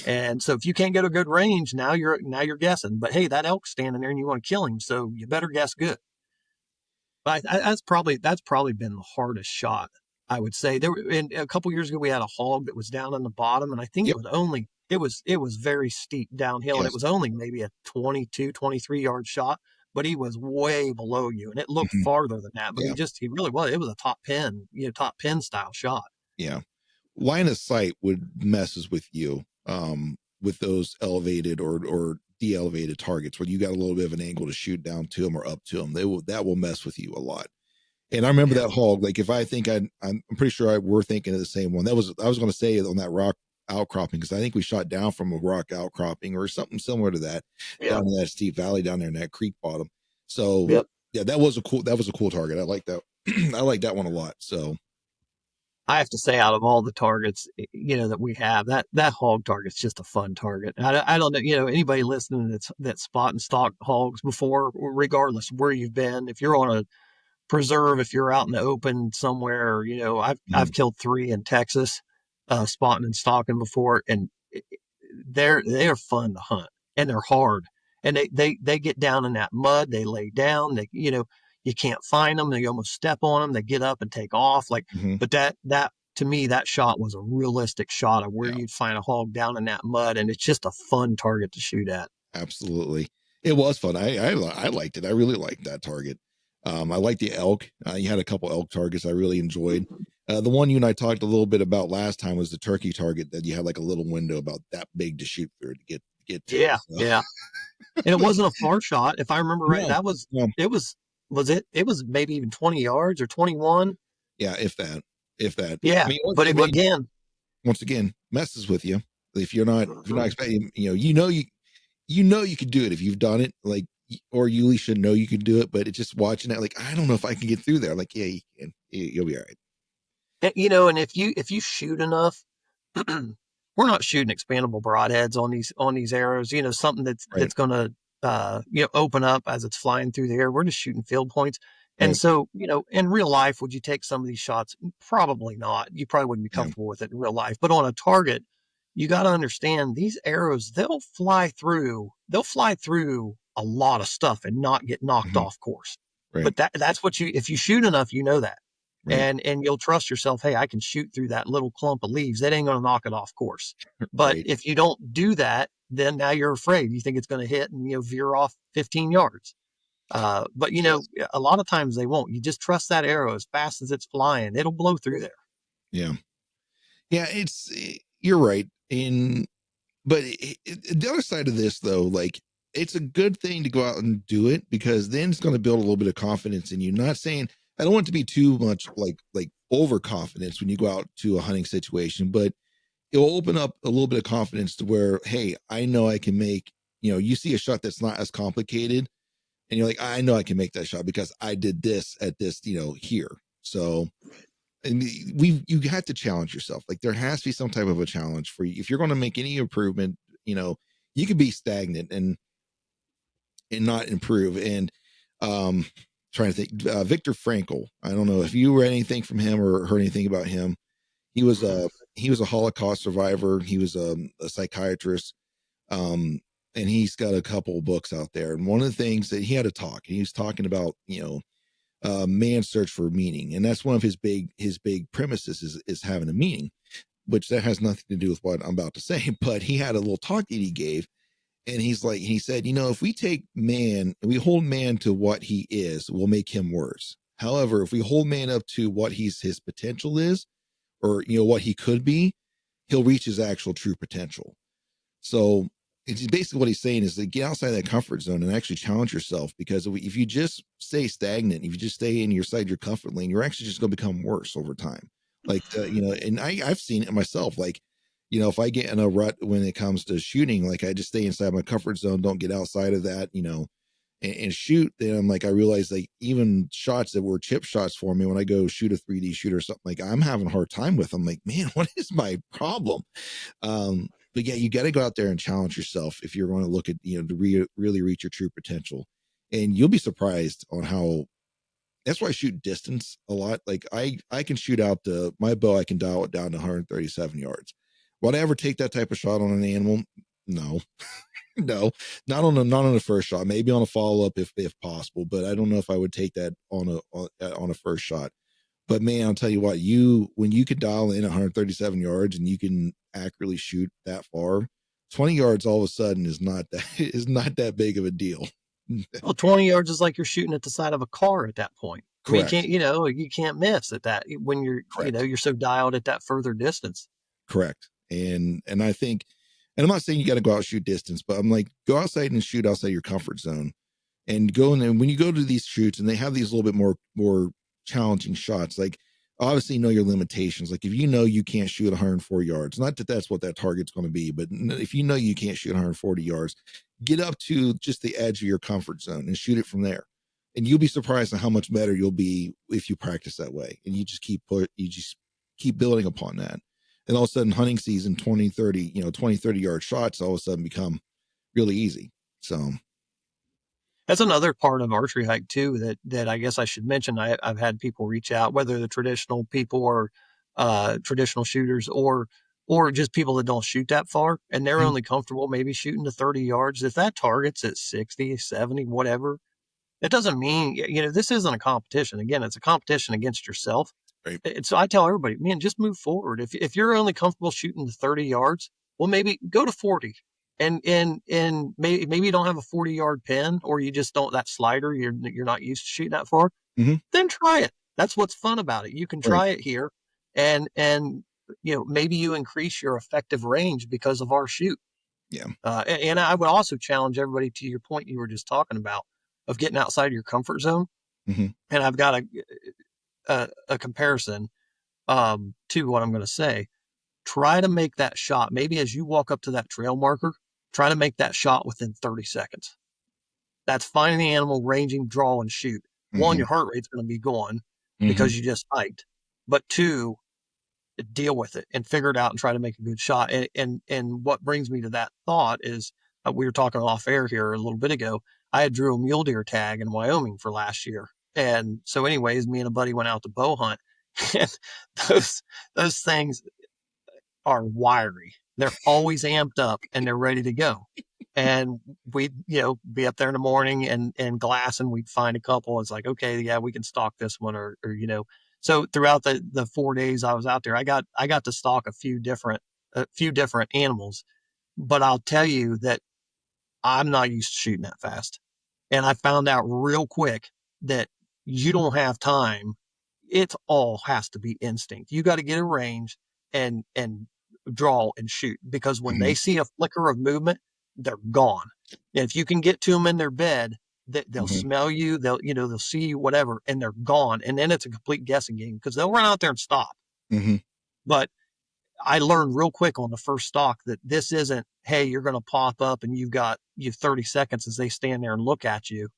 And so if you can't get a good range, now you're guessing. But hey, that elk's standing there and you want to kill him, so you better guess good. But that's probably been the hardest shot, I would say. A couple years ago we had a hog that was down on the bottom, and I think Yep. it was very steep downhill, and it Yes. was only maybe a 22, 23 yard shot, but he was way below you, and it looked Mm-hmm. farther than that. But Yeah. he really was. It was a top pin style shot. Yeah. Line of sight would messes with you, with those elevated or de-elevated targets where you got a little bit of an angle to shoot down to them or up to them. That will mess with you a lot. And I remember Yeah. that hog. Like if I think I'm pretty sure we're thinking of the same one. I was going to say on that rock outcropping, because I think we shot down from a rock outcropping or something similar to that Yeah. down in that steep valley down there in that creek bottom. So Yep. yeah, that was a cool target. I like that. I like that one a lot. So I have to say, out of all the targets, that we have, that hog target's just a fun target. I don't know, anybody listening that's spot and stalk hogs before, regardless of where you've been, if you're on a preserve, if you're out in the open somewhere, I've mhm, killed 3 in Texas, spotting and stalking before, and they're fun to hunt, and they're hard, and they get down in that mud, they lay down, you can't find them, they almost step on them, they get up and take off, like. mhm, But that to me, that shot was a realistic shot of where yeah. you'd find a hog down in that mud, and it's just a fun target to shoot at. Absolutely. It was fun. I liked it. I really liked that target. I liked the elk. You had a couple elk targets I really enjoyed. The one you and I talked a little bit about last time was the turkey target that you had like a little window about that big to shoot through to get to. Yeah, So, yeah. And it wasn't a far shot, if I remember right. no, no, It was maybe even 20 yards or 21. yeah, if that, if that. I Yeah, mean, but once again, messes with you if you're not expecting. You could do it if you've done it, like, or you at least should know you can do it. But it's just watching it, like I don't know if I can get through there. Like, yeah, you can. You'll be all right. and if you shoot enough, we're not shooting expandable broadheads on these arrows, something Right. that's going to, open up as it's flying through the air. We're just shooting field points. And Right. so, in real life, would you take some of these shots? Probably not. You probably wouldn't be Yeah. comfortable with it in real life. But on a target, you got to understand these arrows, they'll fly through a lot of stuff and not get knocked Hmm. off course. Right. But that's what if you shoot enough, that. Right. And you'll trust yourself, hey, I can shoot through that little clump of leaves. That ain't going to knock it off course. But Right. if you don't do that, then now you're afraid. You think it's going to hit and veer off 15 yards. But Yes. a lot of times they won't. You just trust that arrow as fast as it's flying. It'll blow through there. Yeah. Yeah. You're right. But the other side of this, though, like, it's a good thing to go out and do it, because then it's going to build a little bit of confidence in you. Not saying I don't want it to be too much like overconfidence when you go out to a hunting situation, but it will open up a little bit of confidence to where, hey, I know I can make, you see a shot that's not as complicated, and you're like, I know I can make that shot because I did this at this, here. So, and you have to challenge yourself. Like, there has to be some type of a challenge for you if you're going to make any improvement. You could be stagnant and not improve. And um trying to think, Viktor Frankl, I don't know if you read anything from him or heard anything about him. He was a Holocaust survivor. He was a psychiatrist. Um and he's got a couple of books out there, and one of the things that he had to talk, he was talking about, man's search for meaning, and that's one of his big premises is having a meaning, which that has nothing to do with what I'm about to say. But he had a little talk that he gave, and he said, if we take man and we hold man to what he is, we'll make him worse. However, if we hold man up to what his potential is, or what he could be, he'll reach his actual true potential. So it's basically what he's saying is to get outside that comfort zone and actually challenge yourself, because if you just stay stagnant, if you just stay inside your comfort lane, you're actually just going to become worse over time. Like, and I've seen it myself. Like, if I get in a rut when it comes to shooting, like, I just stay inside my comfort zone, don't get outside of that, and shoot. Then I'm like, I realize, like, even shots that were chip shots for me, when I go shoot a 3D shoot or something, like, I'm having a hard time with. I'm like, man, what is my problem? But yeah, you got to go out there and challenge yourself if you're going to look at, to really reach your true potential. And you'll be surprised on how. That's why I shoot distance a lot. Like, I can shoot out my bow, I can dial it down to 137 yards. Would I ever take that type of shot on an animal? No. No, not on the first shot. Maybe on a follow up if possible, but I don't know if I would take that on a first shot. But man, I'll tell you what, when you could dial in 137 yards and you can accurately shoot that far, 20 yards all of a sudden is not that is not that big of a deal. Well, 20 yards is like you're shooting at the side of a car at that point. I mean, Correct. you can't miss at that when Correct. you're so dialed at that further distance. Correct. And I think, and I'm not saying you got to go out and shoot distance, but I'm like, go outside and shoot outside your comfort zone, and go in. And when you go to these shoots and they have these little bit more challenging shots, like, obviously know your limitations. Like, if you can't shoot 104 yards, not that that's what that target's going to be, but if you can't shoot 140 yards, get up to just the edge of your comfort zone and shoot it from there. And you'll be surprised at how much better you'll be if you practice that way. And you just keep building upon that. And all of a sudden, hunting season, 20-30 yard shots all of a sudden become really easy. So That's another part of Archery Hike too that I guess I should mention. I've had people reach out, whether the traditional people or traditional shooters or just people that don't shoot that far, and they're mhm, only comfortable maybe shooting to 30 yards. If that target's at 60, 70, whatever, it doesn't mean, this isn't a competition. Again, it's a competition against yourself. right. And so I tell everybody, man, just move forward. If you're only comfortable shooting to 30 yards, well, maybe go to 40. And maybe you don't have a 40-yard pin, or you just don't, that slider, you're not used to shooting that far, Hmm. then try it. That's what's fun about it. You can Right. try it here, and maybe you increase your effective range because of our shoot. Yeah. And I would also challenge everybody, to your point you were just talking about, of getting outside your comfort zone. Hmm. And I've got a comparison to what I'm going to say. Try to make that shot. Maybe as you walk up to that trail marker, try to make that shot within 30 seconds. That's finding the animal, ranging, draw, and shoot. One, Hmm. your heart rate's going to be going Hmm. because you just hiked. But two, deal with it and figure it out and try to make a good shot. And what brings me to that thought is we were talking off air here a little bit ago. I had drew a mule deer tag in Wyoming for last year. And so anyways, me and a buddy went out to bow hunt and those things are wiry. They're always amped up and they're ready to go. And we'd, be up there in the morning and glass and we'd find a couple. It's like, okay, yeah, we can stalk this one or so throughout the 4 days I was out there, I got to stalk a few different animals, but I'll tell you that I'm not used to shooting that fast. And I found out real quick that you don't have time. It all has to be instinct. You got to get a range and draw and shoot, because when they see a flicker of movement, they're gone. And if you can get to them in their bed, they'll smell you, they'll see you, whatever, and they're gone. And then it's a complete guessing game because they'll run out there and stop. But I learned real quick on the first stalk that this isn't, hey, you're going to pop up and you've 30 seconds as they stand there and look at you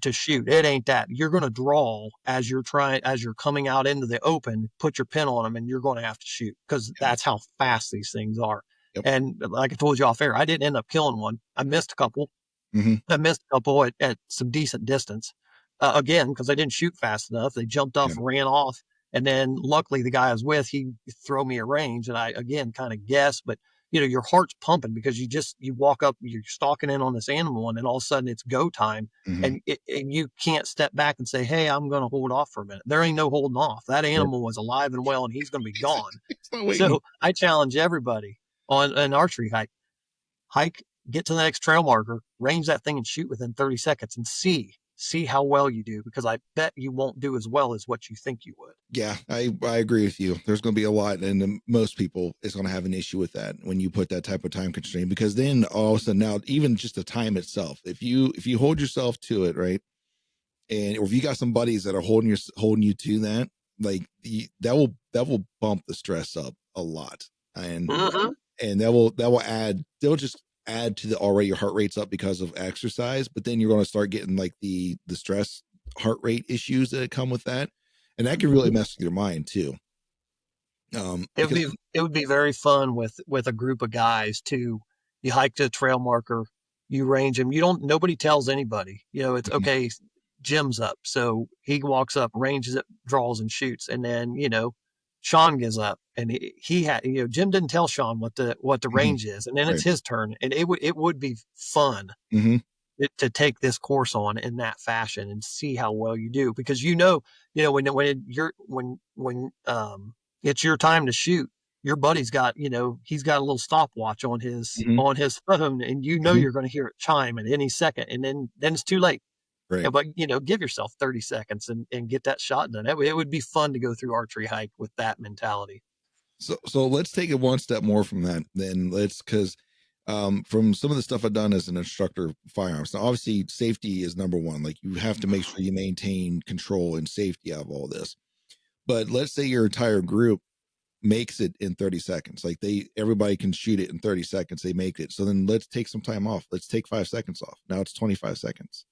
to shoot. It ain't that. You're going to draw as you're coming out into the open, put your pin on them, and you're going to have to shoot because that's how fast these things are. Yep. And like I told you off air, I didn't end up killing one. I missed a couple. I missed a couple at some decent distance. Again, because I didn't shoot fast enough. They jumped off, ran off. And then luckily the guy I was with, he threw me a range and I, again, kind of guessed, but your heart's pumping because you walk up, you're stalking in on this animal and then all of a sudden it's go time and you can't step back and say, hey, I'm going to hold off for a minute. There ain't no holding off. That animal was alive and well, and he's going to be gone. So I challenge everybody on an archery hike, get to the next trail marker, range that thing and shoot within 30 seconds and see how well you do, because I bet you won't do as well as what you think you would. Yeah, I agree with you. There's going to be a lot, and most people is going to have an issue with that when you put that type of time constraint, because then all of a sudden now, even just the time itself, if you hold yourself to it, right, and or if you got some buddies that are holding you to that, like that will bump the stress up a lot, and they'll just add to the already your heart rate's up because of exercise, but then you're going to start getting like the stress heart rate issues that come with that, and that can really mess with your mind too. It would be very fun with a group of guys too. You hike to a trail marker, you range them. Nobody tells anybody. It's okay. Jim's up, so he walks up, ranges it, draws and shoots, and then Sean gets up, and he had Jim didn't tell Sean what the range is, and then it's his turn, and it would be fun to take this course on in that fashion and see how well you do, because when it's your time to shoot, your buddy's got he's got a little stopwatch on his phone, and you're going to hear it chime at any second, and then it's too late. Right. But give yourself 30 seconds and get that shot done. It would be fun to go through archery hike with that mentality. So let's take it one step more from that. Then because from some of the stuff I've done as an instructor of firearms, now obviously safety is number one. Like you have to make sure you maintain control and safety of all this. But let's say your entire group makes it in 30 seconds. Like everybody can shoot it in 30 seconds. They make it. So then let's take some time off. Let's take 5 seconds off. Now it's 25 seconds.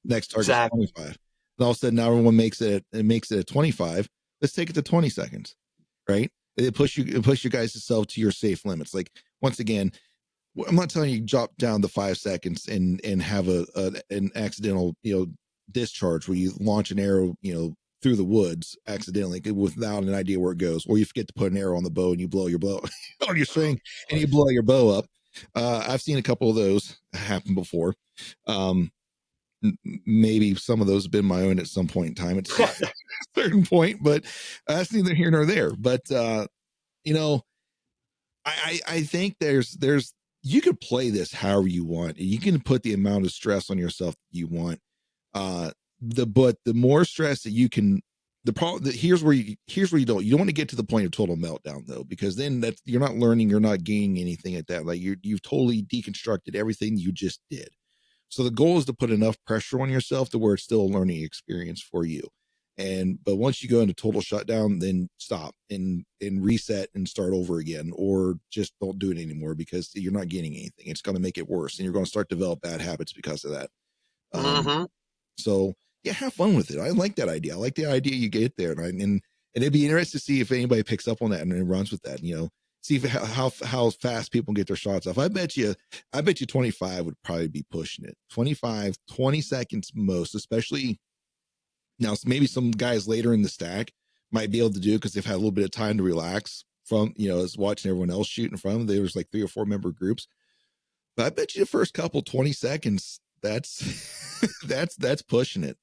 Next target is 25. And all of a sudden now everyone makes it at 25. Let's take it to 20 seconds. Right? It push you guys yourself to your safe limits. Like once again, I'm not telling you drop down to 5 seconds and have an accidental, discharge where you launch an arrow, through the woods accidentally without an idea where it goes, or you forget to put an arrow on the bow and you blow your bow on your string and you blow your bow up. I've seen a couple of those happen before. Maybe some of those have been my own at some point in time at a certain point, but that's neither here nor there. But I think there's you could play this however you want. You can put the amount of stress on yourself that you want. But the more stress that you can, here's where you don't want to get to the point of total meltdown though, because then you're not learning, you're not gaining anything at that. Like you've totally deconstructed everything you just did. So the goal is to put enough pressure on yourself to where it's still a learning experience for you. But once you go into total shutdown, then stop and reset and start over again, or just don't do it anymore because you're not gaining anything. It's going to make it worse, and you're going to start to develop bad habits because of that. So yeah, have fun with it. I like that idea. I like the idea you get there, and And it'd be interesting to see if anybody picks up on that and runs with that, see if, how fast people get their shots off. I bet you 25 would probably be pushing it. 25, 20 seconds most, especially now. Maybe some guys later in the stack might be able to do it because they've had a little bit of time to relax from, as watching everyone else shoot in front of them. There was like 3 or 4 member groups. But I bet you the first couple 20 seconds, that's that's pushing it.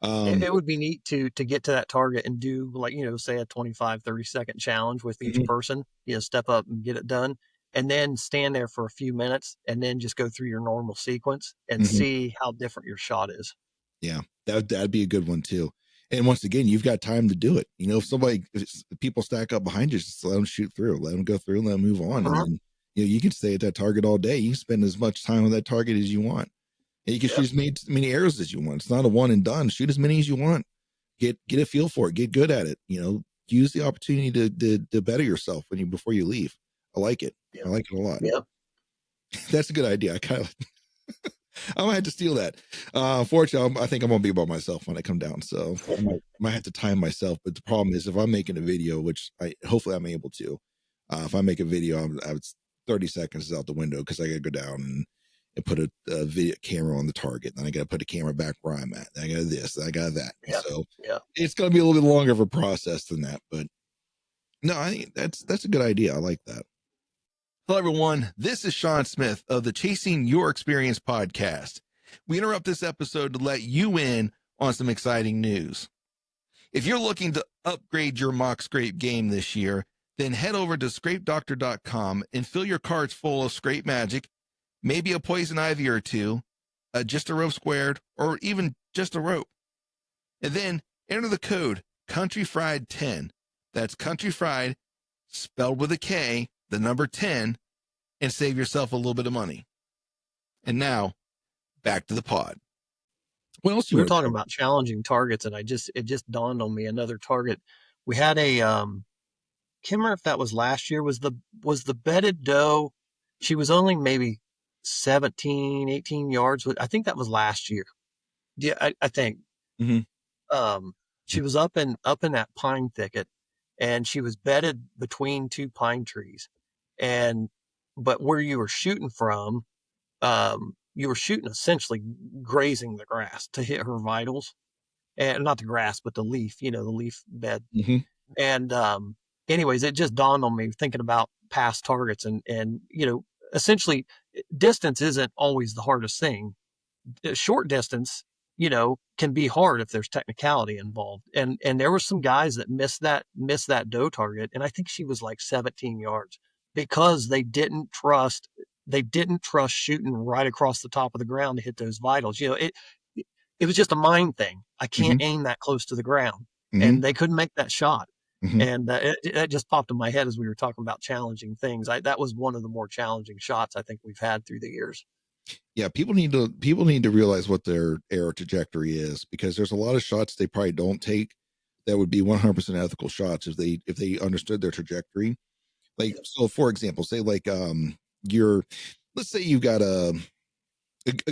It would be neat to get to that target and do, like, say a 25, 30-second challenge with each person, step up and get it done, and then stand there for a few minutes and then just go through your normal sequence and see how different your shot is. Yeah, that'd be a good one too. And once again, you've got time to do it. If people stack up behind you, just let them shoot through, let them go through, let them move on. And then, you can stay at that target all day. You can spend as much time on that target as you want. And you can shoot as many arrows as you want. It's not a one and done. Shoot as many as you want. Get a feel for it. Get good at it. Use the opportunity to better yourself before you leave. I like it. Yep. I like it a lot. Yep. That's a good idea. I kind of I might have to steal that. Fortunately, I think I'm gonna be by myself when I come down, so I might have to time myself. But the problem is, if I'm making a video, which hopefully I'm able to, if I make a video, I'm 30 seconds is out the window because I gotta go down and put a video camera on the target, and then I gotta put a camera back where I'm at. I got this, I got that. Yeah. So yeah, it's gonna be a little bit longer of a process than that. But no, I think that's a good idea. I like that. Hello, everyone. This is Sean Smith of the Chasing Your Experience podcast. We interrupt this episode to let you in on some exciting news. If you're looking to upgrade your mock scrape game this year, then head over to scrapedoctor.com and fill your cards full of scrape magic, maybe a poison ivy or two, just a rope squared, or even just a rope. And then enter the code CountryFried10. That's Country Fried, spelled with a K, the number 10, and save yourself a little bit of money. And now, back to the pod. What else we were talking about challenging targets, and it just dawned on me another target. We had a can't remember if that was last year, was the bedded doe. She was only maybe 17, 18 yards. I think that was last year. Yeah, I think. She was up in that pine thicket, and she was bedded between 2 pine trees. But where you were shooting from, you were shooting essentially grazing the grass to hit her vitals, and not the grass, but the leaf, the leaf bed. And anyways, it just dawned on me thinking about past targets, and essentially distance isn't always the hardest thing. Short distance, can be hard if there's technicality involved. And there were some guys that missed that doe target, and I think she was like 17 yards because they didn't trust shooting right across the top of the ground to hit those vitals. It was just a mind thing. I can't aim that close to the ground, and they couldn't make that shot. And it just popped in my head as we were talking about challenging things. That was one of the more challenging shots I think we've had through the years. Yeah, people need to realize what their arrow trajectory is, because there's a lot of shots they probably don't take that would be 100% ethical shots if they understood their trajectory. Like, so for example, say like let's say you've got a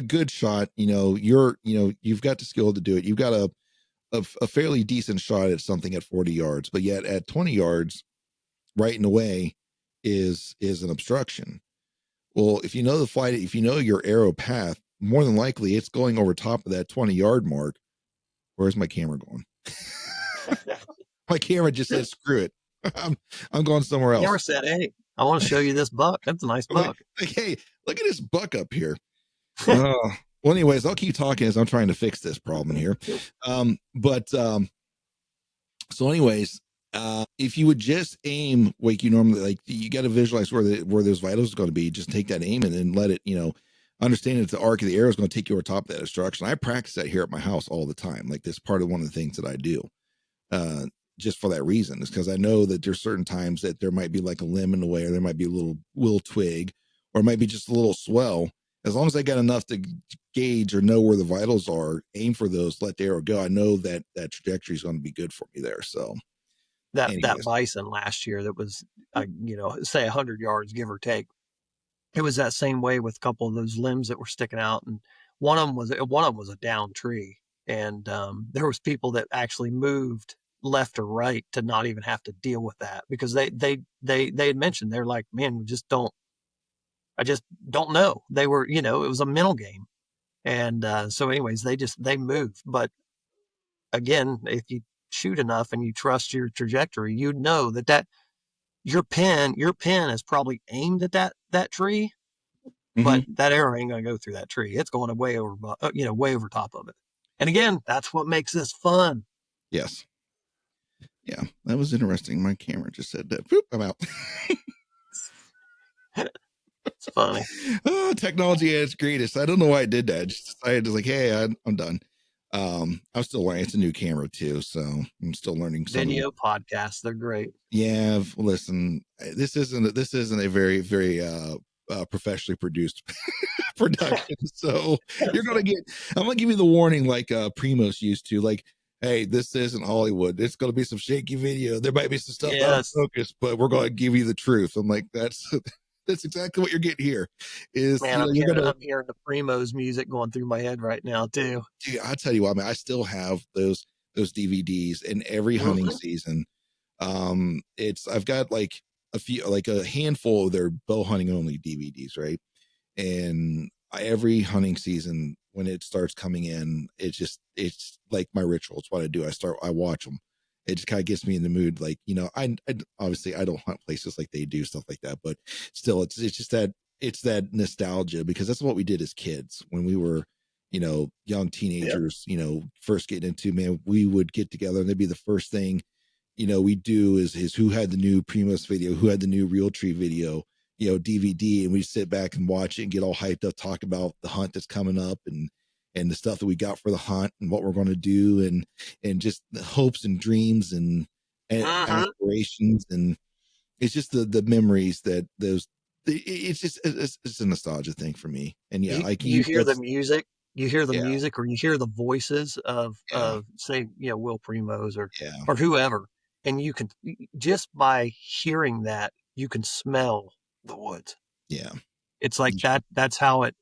good shot, you've got the skill to do it. You've got a fairly decent shot at something at 40 yards, but yet at 20 yards, right in the way is an obstruction. Well, if you know the flight, if you know your arrow path, more than likely it's going over top of that 20-yard mark. Where's my camera going? My camera just said, screw it. I'm going somewhere else. Camera said, hey, I want to show you this buck. That's a nice buck. Like, hey, look at this buck up here. Well, anyways, I'll keep talking as I'm trying to fix this problem here. So anyways, if you would just aim like you normally, like, you got to visualize where those vitals are going to be. Just take that aim and then let it, understand that the arc of the arrow is going to take you over top of that obstruction. I practice that here at my house all the time. Like, this part of one of the things that I do, just for that reason, is because I know that there's certain times that there might be like a limb in the way, or there might be a little twig, or it might be just a little swell. As long as I got enough to gauge or know where the vitals are, aim for those, let the arrow go, I know that trajectory is going to be good for me there. So that bison last year, that was, say 100 yards, give or take. It was that same way with a couple of those limbs that were sticking out, and one of them was a down tree, and there was people that actually moved left or right to not even have to deal with that, because they had mentioned, they're like, man, I just don't know. They were, it was a mental game. And so anyways, they move. But again, if you shoot enough and you trust your trajectory, you know that your pin is probably aimed at that tree, Mm-hmm. but that arrow ain't going to go through that tree. It's going way over, way over top of it. And again, that's what makes this fun. Yes. Yeah, that was interesting. My camera just said that. Boop, I'm out. It's funny. Oh, technology at its greatest. I don't know why I did that. I just decided to like, hey, I'm done. I'm still learning. It's a new camera too, so I'm still learning some. Video podcasts, they're great. Yeah, listen, this isn't a very very professionally produced production, so you're gonna get. I'm gonna give you the warning like Primos used to. Like, hey, this isn't Hollywood. It's gonna be some shaky video. There might be some stuff out of Yes. focus, but we're gonna give you the truth. I'm like, that's exactly what you're getting here. Is Man, you're gonna. I'm hearing the Primos music going through my head right now too. Dude, I'll tell you what, I mean, I still have those DVDs in every hunting season. I've got like a handful of their bow hunting only DVDs, right? And every hunting season when it starts coming in, it's like my ritual. It's what I do. I watch them. It just kind of gets me in the mood. Like, I obviously I don't hunt places like they do, stuff like that, but still it's just that it's that nostalgia, because that's what we did as kids when we were, young teenagers, first getting into, man, we would get together and that'd be the first thing, we do is who had the new Primos video, who had the new Realtree video, DVD, and we sit back and watch it and get all hyped up, talk about the hunt that's coming up and the stuff that we got for the hunt and what we're going to do and just the hopes and dreams and aspirations. And it's just the memories that those, it's a nostalgia thing for me. And yeah, like You hear the that's, music, yeah, or you hear the voices yeah, of say, Will Primos yeah, or whoever, and you can, just by hearing that, you can smell the woods. yeah. It's like that. That's how it,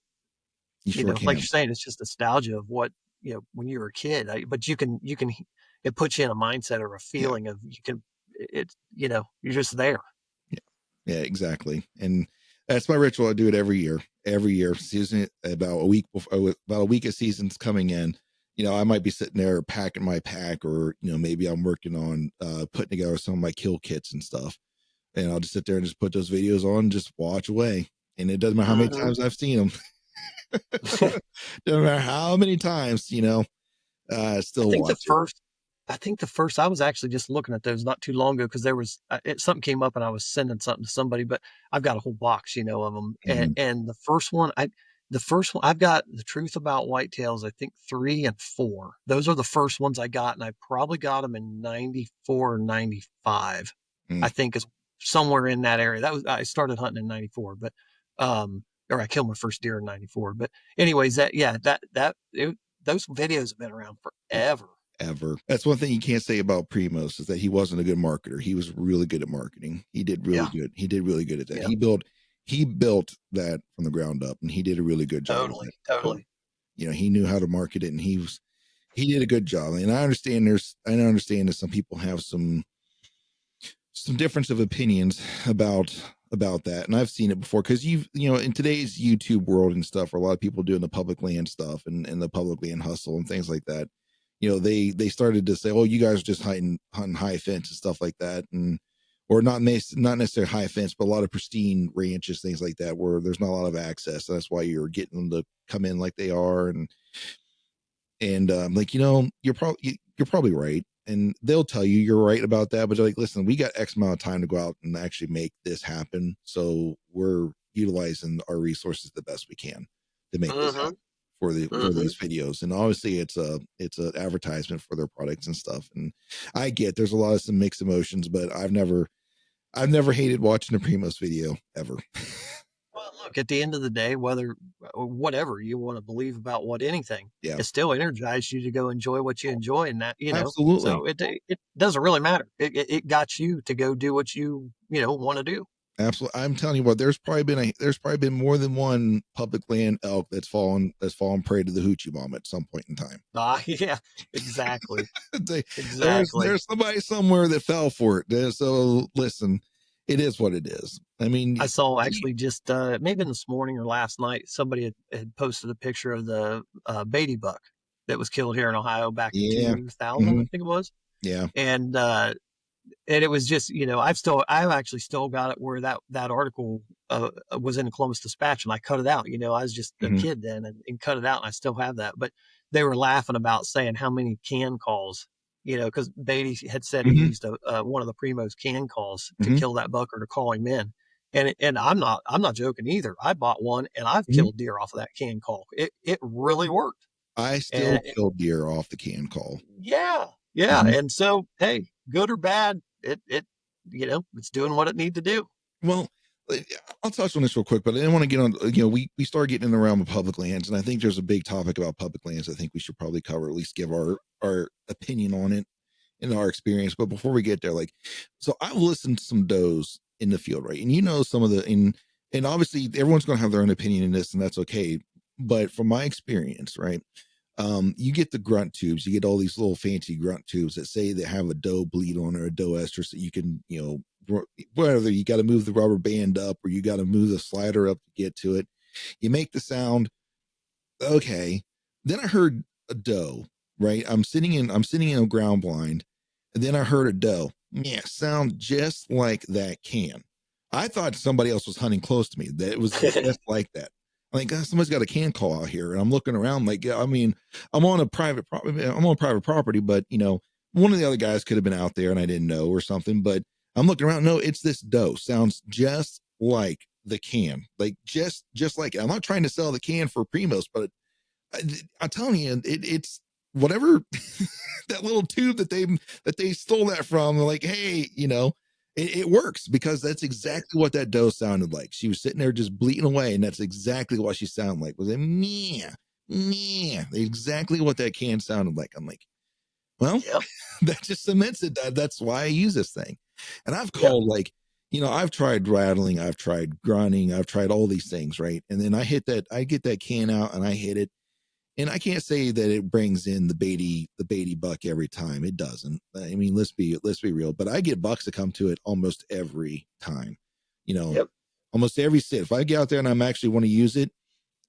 You sure like can. you're saying, it's just nostalgia of what, when you were a kid. But it puts you in a mindset or a Yeah. feeling of, it's, you're just there. Yeah. Yeah, exactly. And that's my ritual. I do it every year. Every year, season about a week before, about a week of seasons coming in. I might be sitting there packing my pack, or maybe I'm working on putting together some of my kill kits and stuff. And I'll just sit there and just put those videos on, just watch away. And it doesn't matter how many times I've seen them. Doesn't matter how many times, I still think the watch it. first, I was actually just looking at those not too long ago, because there was something came up and I was sending something to somebody, but I've got a whole box, of them. And Mhm. the first one I've got, The Truth About Whitetails, I think 3 and 4. Those are the first ones I got, and I probably got them in 94 or 95. I Mm. think is somewhere in that area. I started hunting in 94, but or I killed my first deer in 94. But anyways, those videos have been around forever. Ever. That's one thing you can't say about Primos, is that he wasn't a good marketer. He was really good at marketing. He did really Yeah. good. He did really good at that. Yeah. He built that from the ground up, and he did a really good job of Totally. it. So, Totally. he knew how to market it, and he did a good job. And I understand that some people have some difference of opinions about that, and I've seen it before, because in today's YouTube world and stuff, where a lot of people doing the public land stuff and the public land hustle and things like that, they started to say, oh, you guys are just hunting high fence and stuff like that, and or not necessarily high fence, but a lot of pristine ranches, things like that, where there's not a lot of access. So that's why you're getting them to come in like they are. And like, you're probably right, and they'll tell you you're right about that, but they're like, listen, we got X amount of time to go out and actually make this happen, so we're utilizing our resources the best we can to make this happen for these videos. And obviously it's an advertisement for their products and stuff, and I get there's a lot of some mixed emotions, but I've never hated watching a Primos video ever. Well, look, at the end of the day, whatever you want to believe about anything, Yeah, it still energized you to go enjoy what you enjoy, and that, absolutely. so it doesn't really matter. It got you to go do what you want to do. Absolutely. I'm telling you what, there's probably been more than one public land elk that's fallen prey to the hoochie mom at some point in time. Yeah, exactly. They, Exactly. there's somebody somewhere that fell for it. So listen, it is what it is. I mean, I saw actually just maybe this morning or last night, somebody had posted a picture of the Beatty buck that was killed here in Ohio back in yeah, 2000, I mhm, think it was. yeah, And it was just, I've actually still got it where that article was in the Columbus Dispatch, and I cut it out. I was just a mhm, kid then, and cut it out, and I still have that. But they were laughing about saying how many can calls, because Beatty had said he mhm, used one of the Primo's can calls to mhm, kill that buck or to call him in. And I'm not joking either. I bought one and I've mhm. killed deer off of that can call. It really worked. I And still kill deer off the can call. yeah, yeah. Mhm. And so, hey, good or bad, it's doing what it need to do. Well, uh, I'll touch on this real quick, but I didn't want to get on. We start getting in the realm of public lands, and I think there's a big topic about public lands. I think we should probably cover, at least give our opinion on it and our experience. But before we get there, so I've listened to some does in the field, right? And some of and obviously everyone's going to have their own opinion in this, and that's okay. But from my experience, right? You get the grunt tubes, you get all these little fancy grunt tubes that say they have a doe bleed on or a doe estrus that you can, whether you got to move the rubber band up or you got to move the slider up to get to it. You make the sound. Okay. Then I heard a doe, right? I'm sitting in a ground blind, and then I heard a doe. Yeah, sound just like that can. I thought somebody else was hunting close to me. That it was just like that. I'm like, God, somebody's got a can call out here, and I'm looking around like, yeah, I mean, I'm on private property, but one of the other guys could have been out there and I didn't know or something. But I'm looking around. No, it's this doe. Sounds just like the can, like just like it. I'm not trying to sell the can for Primos, but I'm telling you, it's whatever that little tube that they stole that from. Like, hey, it works because that's exactly what that doe sounded like. She was sitting there just bleating away, and that's exactly what she sounded like. Was it meh, meh? Exactly what that can sounded like. I'm like, well, Yep. that just cements it. That's why I use this thing. And I've Yep. called I've tried rattling, I've tried grunting, I've tried all these things, right? And then I get that can out and I hit it, and I can't say that it brings in the Beatty buck every time. It doesn't. I mean, let's be real. But I get bucks that come to it almost every time. You know, Yep. almost every sit. If I get out there and I'm actually want to use it,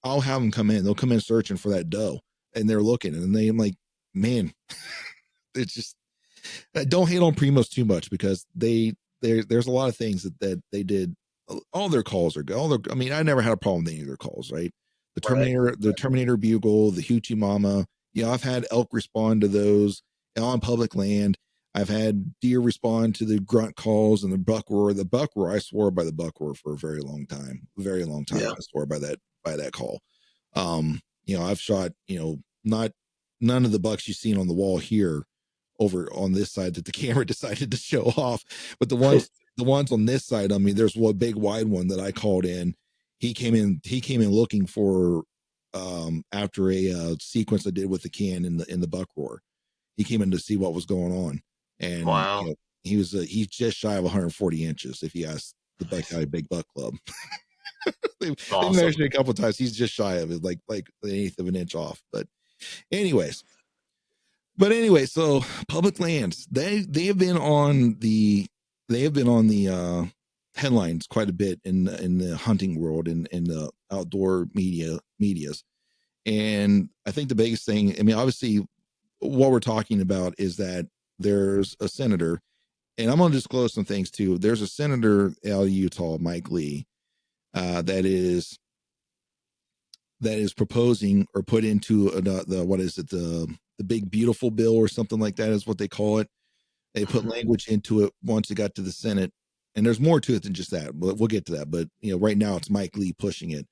I'll have them come in. They'll come in searching for that doe, and they're looking, and I'm like, man, it's just don't hate on Primos too much because there's a lot of things that they did. All their calls are good. I mean, I never had a problem with any of their calls, right? The Right. Terminator bugle, the Hoochie Mama. I've had elk respond to those on public land. I've had deer respond to the grunt calls and the buck roar. The buck roar, I swore by the buck roar for a very long time. A very long time. Yeah. I swore by that call. I've shot, not none of the bucks you've seen on the wall here over on this side that the camera decided to show off. But the ones on this side, I mean, there's one big wide one that I called in. He came in looking for after a sequence I did with the can in the buck roar. He came in to see what was going on. And Wow. he's just shy of 140 inches if you ask the Buck Guy Big Buck Club. They Awesome. measured it a couple of times. He's just shy of it, like an eighth of an inch off. Anyways, so public lands, they have been on the headlines quite a bit in the hunting world and in the outdoor medias. And I think the biggest thing, I mean, obviously what we're talking about is that there's a senator, and I'm going to disclose some things too. There's a senator out of Utah, Mike Lee, that is proposing or put into the what is it, the big beautiful bill or something like that is what they call it. They put Hmm. language into it once it got to the Senate, and there's more to it than just that. But we'll get to that. But right now it's Mike Lee pushing it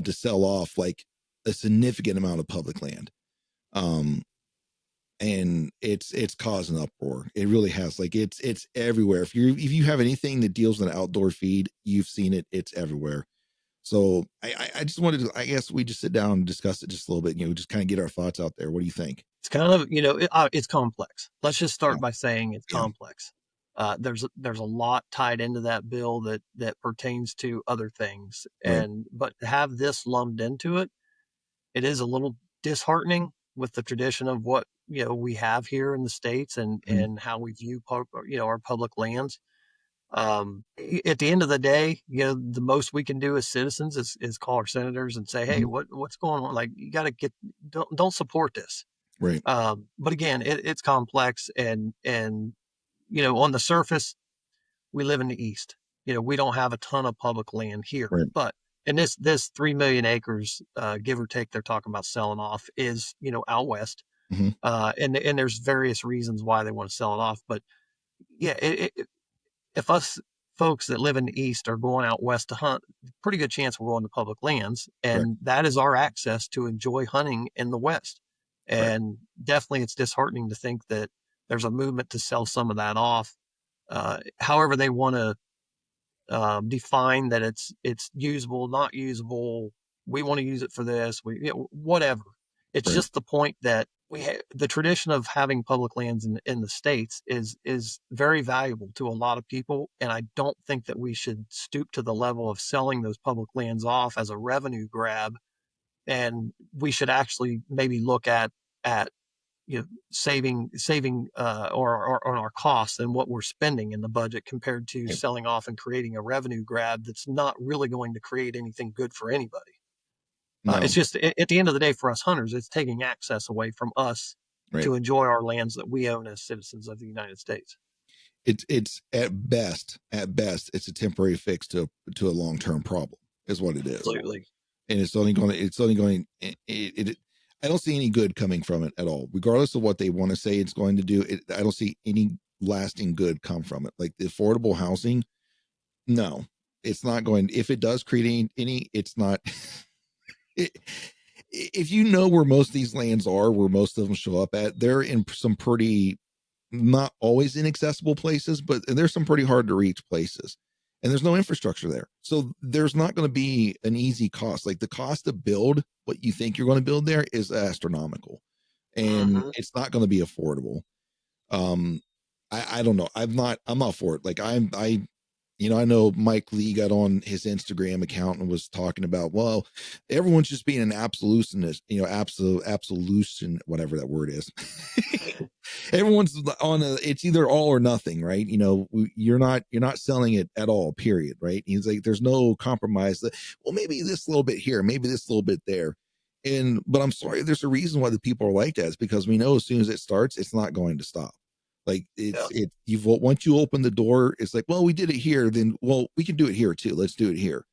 to sell off like a significant amount of public land, um, and it's causing uproar. It really has. Like it's everywhere. If you have anything that deals with an outdoor feed, you've seen it. It's everywhere. So I just wanted to. I guess we just sit down and discuss it just a little bit. Just kind of get our thoughts out there. What do you think? It's kind of, it's complex. Let's just Yeah, start by saying it's yeah, complex. There's a lot tied into that bill that pertains to other things, Right. but to have this lumped into it, it is a little disheartening with the tradition of what we have here in the States, Mhm. and how we view our public lands. At the end of the day, the most we can do as citizens is call our senators and say, hey, Mhm. what's going on? Like, you got to don't support this. Right. But again, it's complex, and on the surface, we live in the East. We don't have a ton of public land here, Right. but and this 3 million acres, give or take, they're talking about selling off is out west, Mhm. and there's various reasons why they want to sell it off, but yeah, if us folks that live in the East are going out west to hunt, pretty good chance we're going to public lands, Right. and that is our access to enjoy hunting in the West. Right. And definitely, it's disheartening to think that there's a movement to sell some of that off. However, they want to define that it's usable, not usable. We want to use it for this. Whatever. It's Right. just the point that the tradition of having public lands in the states is very valuable to a lot of people, and I don't think that we should stoop to the level of selling those public lands off as a revenue grab. And we should actually maybe look at saving or on our costs and what we're spending in the budget compared to Right. selling off and creating a revenue grab that's not really going to create anything good for anybody. It's No. just at the end of the day, for us hunters, it's taking access away from us Right. to enjoy our lands that we own as citizens of the United States. It's at best, it's a temporary fix to a long-term problem, is what it is. Absolutely. And it's only going it I don't see any good coming from it at all, regardless of what they want to say it's going to do. I don't see any lasting good come from it. Like the affordable housing, no, it's not going. If it does create any, it's not. it, if you know where most of these lands are, where most of them show up at, they're in some pretty, not always inaccessible places, but there's some pretty hard to reach places. And there's no infrastructure there. So there's not going to be an easy cost. Like the cost to build what you think you're going to build there is astronomical. And Mm-hmm. it's not going to be affordable. Um, I don't know. I'm not for it. Like I know Mike Lee got on his Instagram account and was talking about, well, everyone's just being an absolutionist, absolution, whatever that word is. Everyone's on it's either all or nothing, right? You're not selling it at all, period, right? He's like, there's no compromise. Well, maybe this little bit here, maybe this little bit there. But I'm sorry, there's a reason why the people are like that. It's because we know as soon as it starts, it's not going to stop. Like Yeah. you've once you open the door, it's like, well, we did it here, then well, we can do it here too. Let's do it here.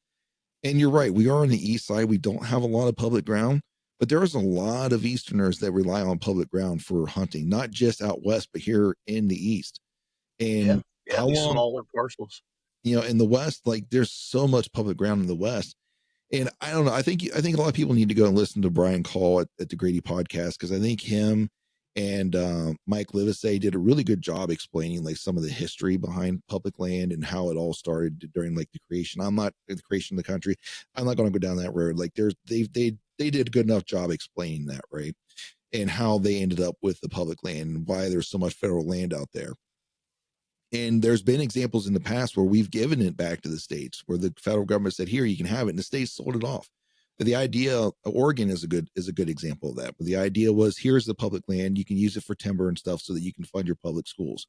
And you're right, we are on the east side. We don't have a lot of public ground, but there's a lot of Easterners that rely on public ground for hunting, not just out west, but here in the east. Yeah. And Yeah. how These long, smaller parcels. in the west, like there's so much public ground in the west. And I don't know. I think a lot of people need to go and listen to Brian Call at the Grady podcast, because I think him and Mike Livesey did a really good job explaining like some of the history behind public land and how it all started during like the creation. I'm not the creation of the country. I'm not going to go down that road. Like they did a good enough job explaining that, right? And how they ended up with the public land and why there's so much federal land out there. And there's been examples in the past where we've given it back to the states, where the federal government said, here, you can have it, and the states sold it off. But the idea, Oregon is a good example of that. But the idea was, here's the public land, you can use it for timber and stuff so that you can fund your public schools.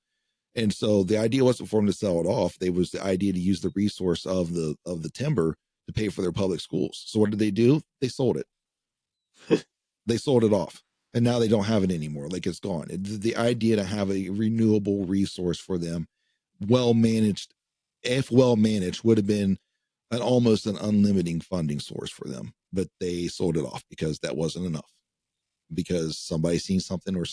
And so the idea wasn't for them to sell it off. They was the idea to use the resource of the timber to pay for their public schools. So what did they do? They sold it. They sold it off. And now they don't have it anymore. Like it's gone. The idea to have a renewable resource for them, well managed, if well managed, would have been almost an unlimited funding source for them. But they sold it off because that wasn't enough. Because somebody seen something or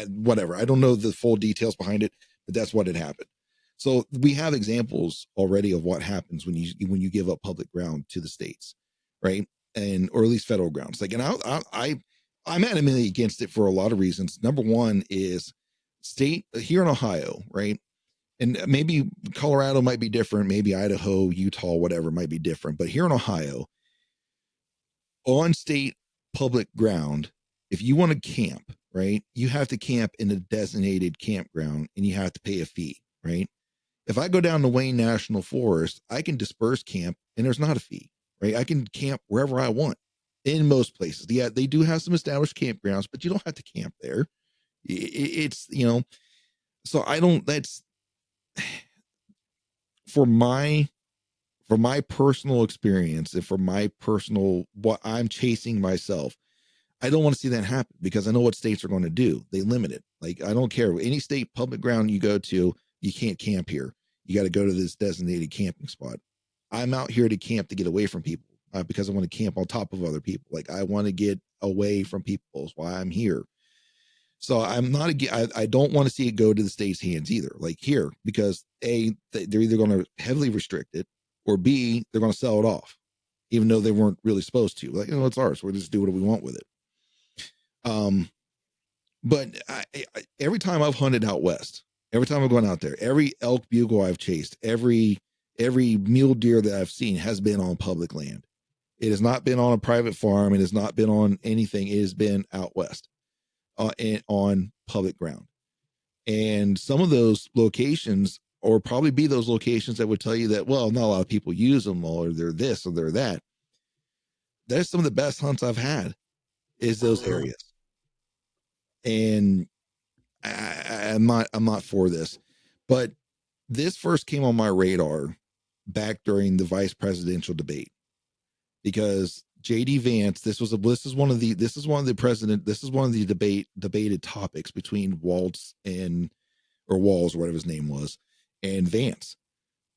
whatever. I don't know the full details behind it, but that's what had happened. So we have examples already of what happens when you give up public ground to the states, right? And or at least federal grounds. Like, and I'm adamantly against it for a lot of reasons. Number one is state here in Ohio, right? And maybe Colorado might be different, maybe Idaho, Utah, whatever might be different. But here in Ohio, on state public ground, if you want to camp, right, you have to camp in a designated campground and you have to pay a fee, right? If I go down to Wayne National Forest, I can disperse camp and there's not a fee, right? I can camp wherever I want in most places. Yeah, they do have some established campgrounds, but you don't have to camp there. It's, so I don't, that's for my personal experience and for my personal, what I'm chasing myself. I don't want to see that happen because I know what states are going to do. They limit it. Like, I don't care. Any state public ground you go to, you can't camp here. You got to go to this designated camping spot. I'm out here to camp to get away from people because I want to camp on top of other people. Like, I want to get away from people. That's why I'm here. So I'm not, I don't want to see it go to the state's hands either. Like here, because A, they're either going to heavily restrict it, or B, they're going to sell it off, even though they weren't really supposed to. Like, it's ours. We'll just do what we want with it. But every time I've hunted out west, every time I've gone out there, every elk bugle I've chased, every mule deer that I've seen has been on public land. It has not been on a private farm. It has not been on anything. It has been out west and on public ground. And some of those locations, or probably be those locations that would tell you that, well, not a lot of people use them, or they're this or they're that. That's some of the best hunts I've had, is those areas. And I'm not for this, but this first came on my radar back during the vice presidential debate, because JD Vance, this is one of the debated topics between Waltz or Walls, or whatever his name was, and Vance.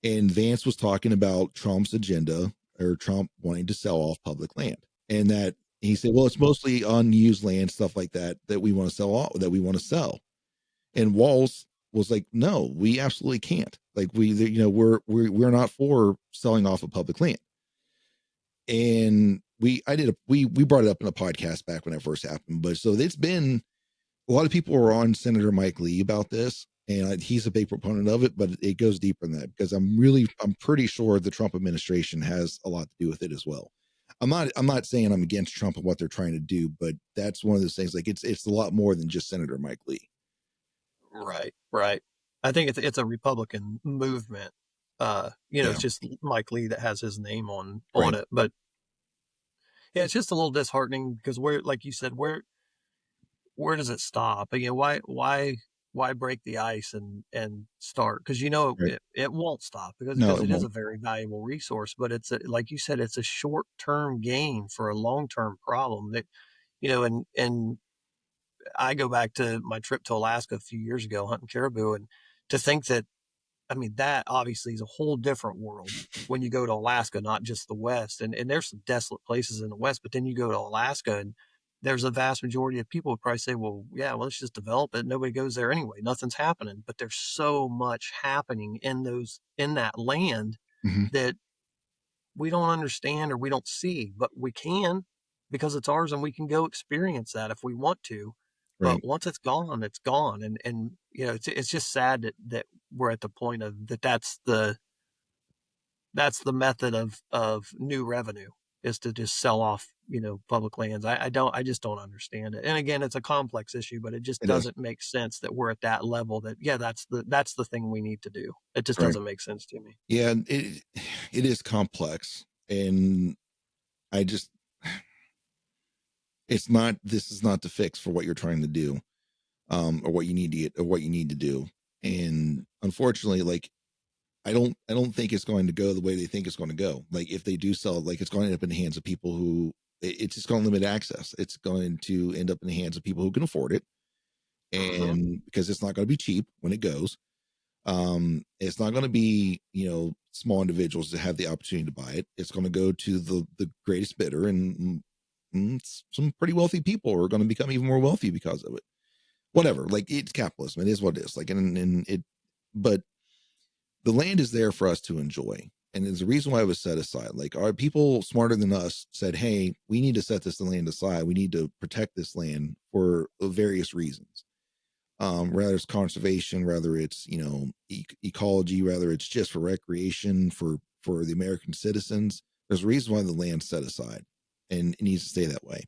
And Vance was talking about Trump's agenda, or Trump wanting to sell off public land. And that he said, well, it's mostly unused land, stuff like that we want to sell off, that we want to sell. And Walls was like, no, we absolutely can't. Like, we're not for selling off of public land. And we brought it up in a podcast back when it first happened. But so it's been, a lot of people are on Senator Mike Lee about this, and he's a big proponent of it, but it goes deeper than that, because I'm pretty sure the Trump administration has a lot to do with it as well. I'm not saying I'm against Trump and what they're trying to do, but that's one of those things. Like, it's a lot more than just Senator Mike Lee. Right. I think it's a Republican movement. It's just Mike Lee that has his name on it. But yeah, it's just a little disheartening, because like you said, where does it stop? Again, why break the ice and start? Because it won't stop, because it is a very valuable resource. But like you said, it's a short-term gain for a long-term problem. That and I go back to my trip to Alaska a few years ago hunting caribou, and to think that, I mean, that obviously is a whole different world when you go to Alaska, not just the West. And there's some desolate places in the West, but then you go to Alaska, and there's a vast majority of people would probably say, well, yeah, well, let's just develop it. Nobody goes there anyway. Nothing's happening. But there's so much happening in that land that we don't understand or we don't see, but we can, because it's ours, and we can go experience that if we want to. But once it's gone, it's gone. And it's just sad that we're at the point of that's the method of new revenue, is to just sell off, public lands. I just don't understand it. And again, it's a complex issue, but it just doesn't make sense that we're at that level, that, yeah, that's the thing we need to do. It just doesn't make sense to me. Yeah, it is complex. And this is not the fix for what you're trying to do, or what you need to do. And unfortunately, like, I don't think it's going to go the way they think it's going to go. Like, if they do sell, like, it's going to end up in the hands of people who, it's just going to limit access. It's going to end up in the hands of people who can afford it. And because it's not going to be cheap when it goes. It's not going to be, small individuals that have the opportunity to buy it. It's going to go to the greatest bidder, and some pretty wealthy people are going to become even more wealthy because of it. Whatever, like, it's capitalism. It is what it is. Like, but the land is there for us to enjoy. And there's a reason why it was set aside. Like, our people smarter than us said, hey, we need to set this land aside. We need to protect this land for various reasons. Whether it's conservation, whether it's, ecology, whether it's just for recreation, for the American citizens. There's a reason why the land's set aside, and it needs to stay that way.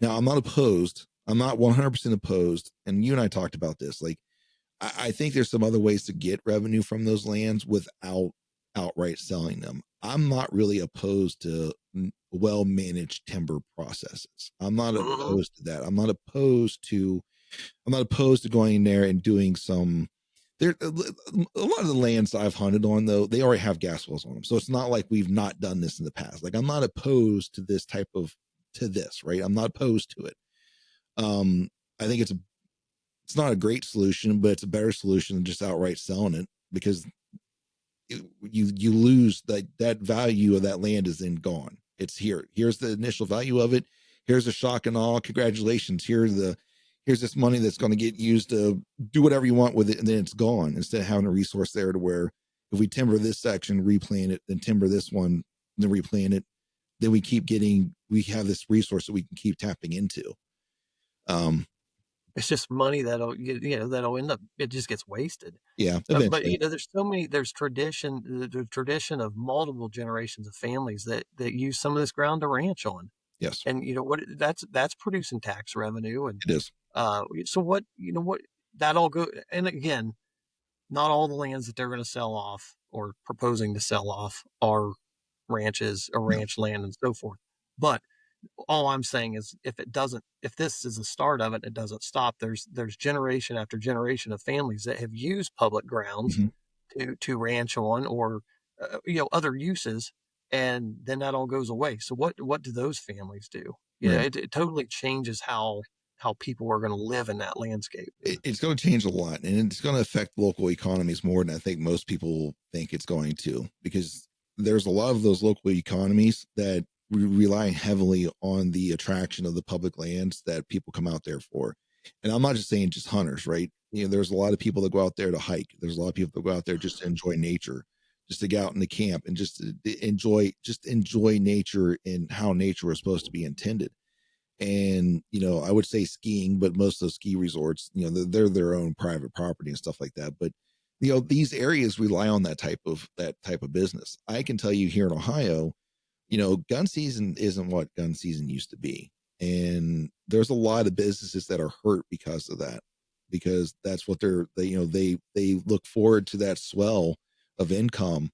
Now, I'm not opposed. I'm not 100% opposed. And you and I talked about this. Like, I think there's some other ways to get revenue from those lands without outright selling them. I'm not really opposed to well-managed timber processes. I'm not Mm-hmm. opposed to that. I'm not opposed to going in there and doing some. There, a lot of the lands I've hunted on, though, they already have gas wells on them, so it's not like we've not done this in the past. Like, I'm not opposed to this type of right. I'm not opposed to it. I think it's not a great solution, but it's a better solution than just outright selling it, because you lose that value of that land is then gone. It's here's the initial value of it. Here's a shock and awe, congratulations, here's this money that's going to get used to do whatever you want with it, and then it's gone, instead of having a resource there to where if we timber this section, replant it, then timber this one, then replant it, then we have this resource that we can keep tapping into. It's just money that'll end up, it just gets wasted. Yeah, But eventually. there's the tradition of multiple generations of families that use some of this ground to ranch on. Yes, And that's producing tax revenue. And it is. so what that all go, and again, not all the lands that they're going to sell off or proposing to sell off are ranches or No. ranch land and so forth. But all I'm saying is, if this is the start of it, it doesn't stop. There's generation after generation of families that have used public grounds Mm-hmm. to ranch on, or other uses, and then that all goes away. So what do those families do? Yeah, Right. it totally changes how people are going to live in that landscape. It's going to change a lot, and it's going to affect local economies more than I think most people think it's going to, because there's a lot of those local economies that rely heavily on the attraction of the public lands that people come out there for. And I'm not just saying just hunters, right? There's a lot of people that go out there to hike. There's a lot of people that go out there just to enjoy nature, just to get out in the camp and just to enjoy nature and how nature was supposed to be intended. And I would say skiing, but most of those ski resorts, they're their own private property and stuff like that. But these areas rely on that type of business. I can tell you, here in Ohio, gun season isn't what gun season used to be, and there's a lot of businesses that are hurt because of that, because that's what they look forward to, that swell of income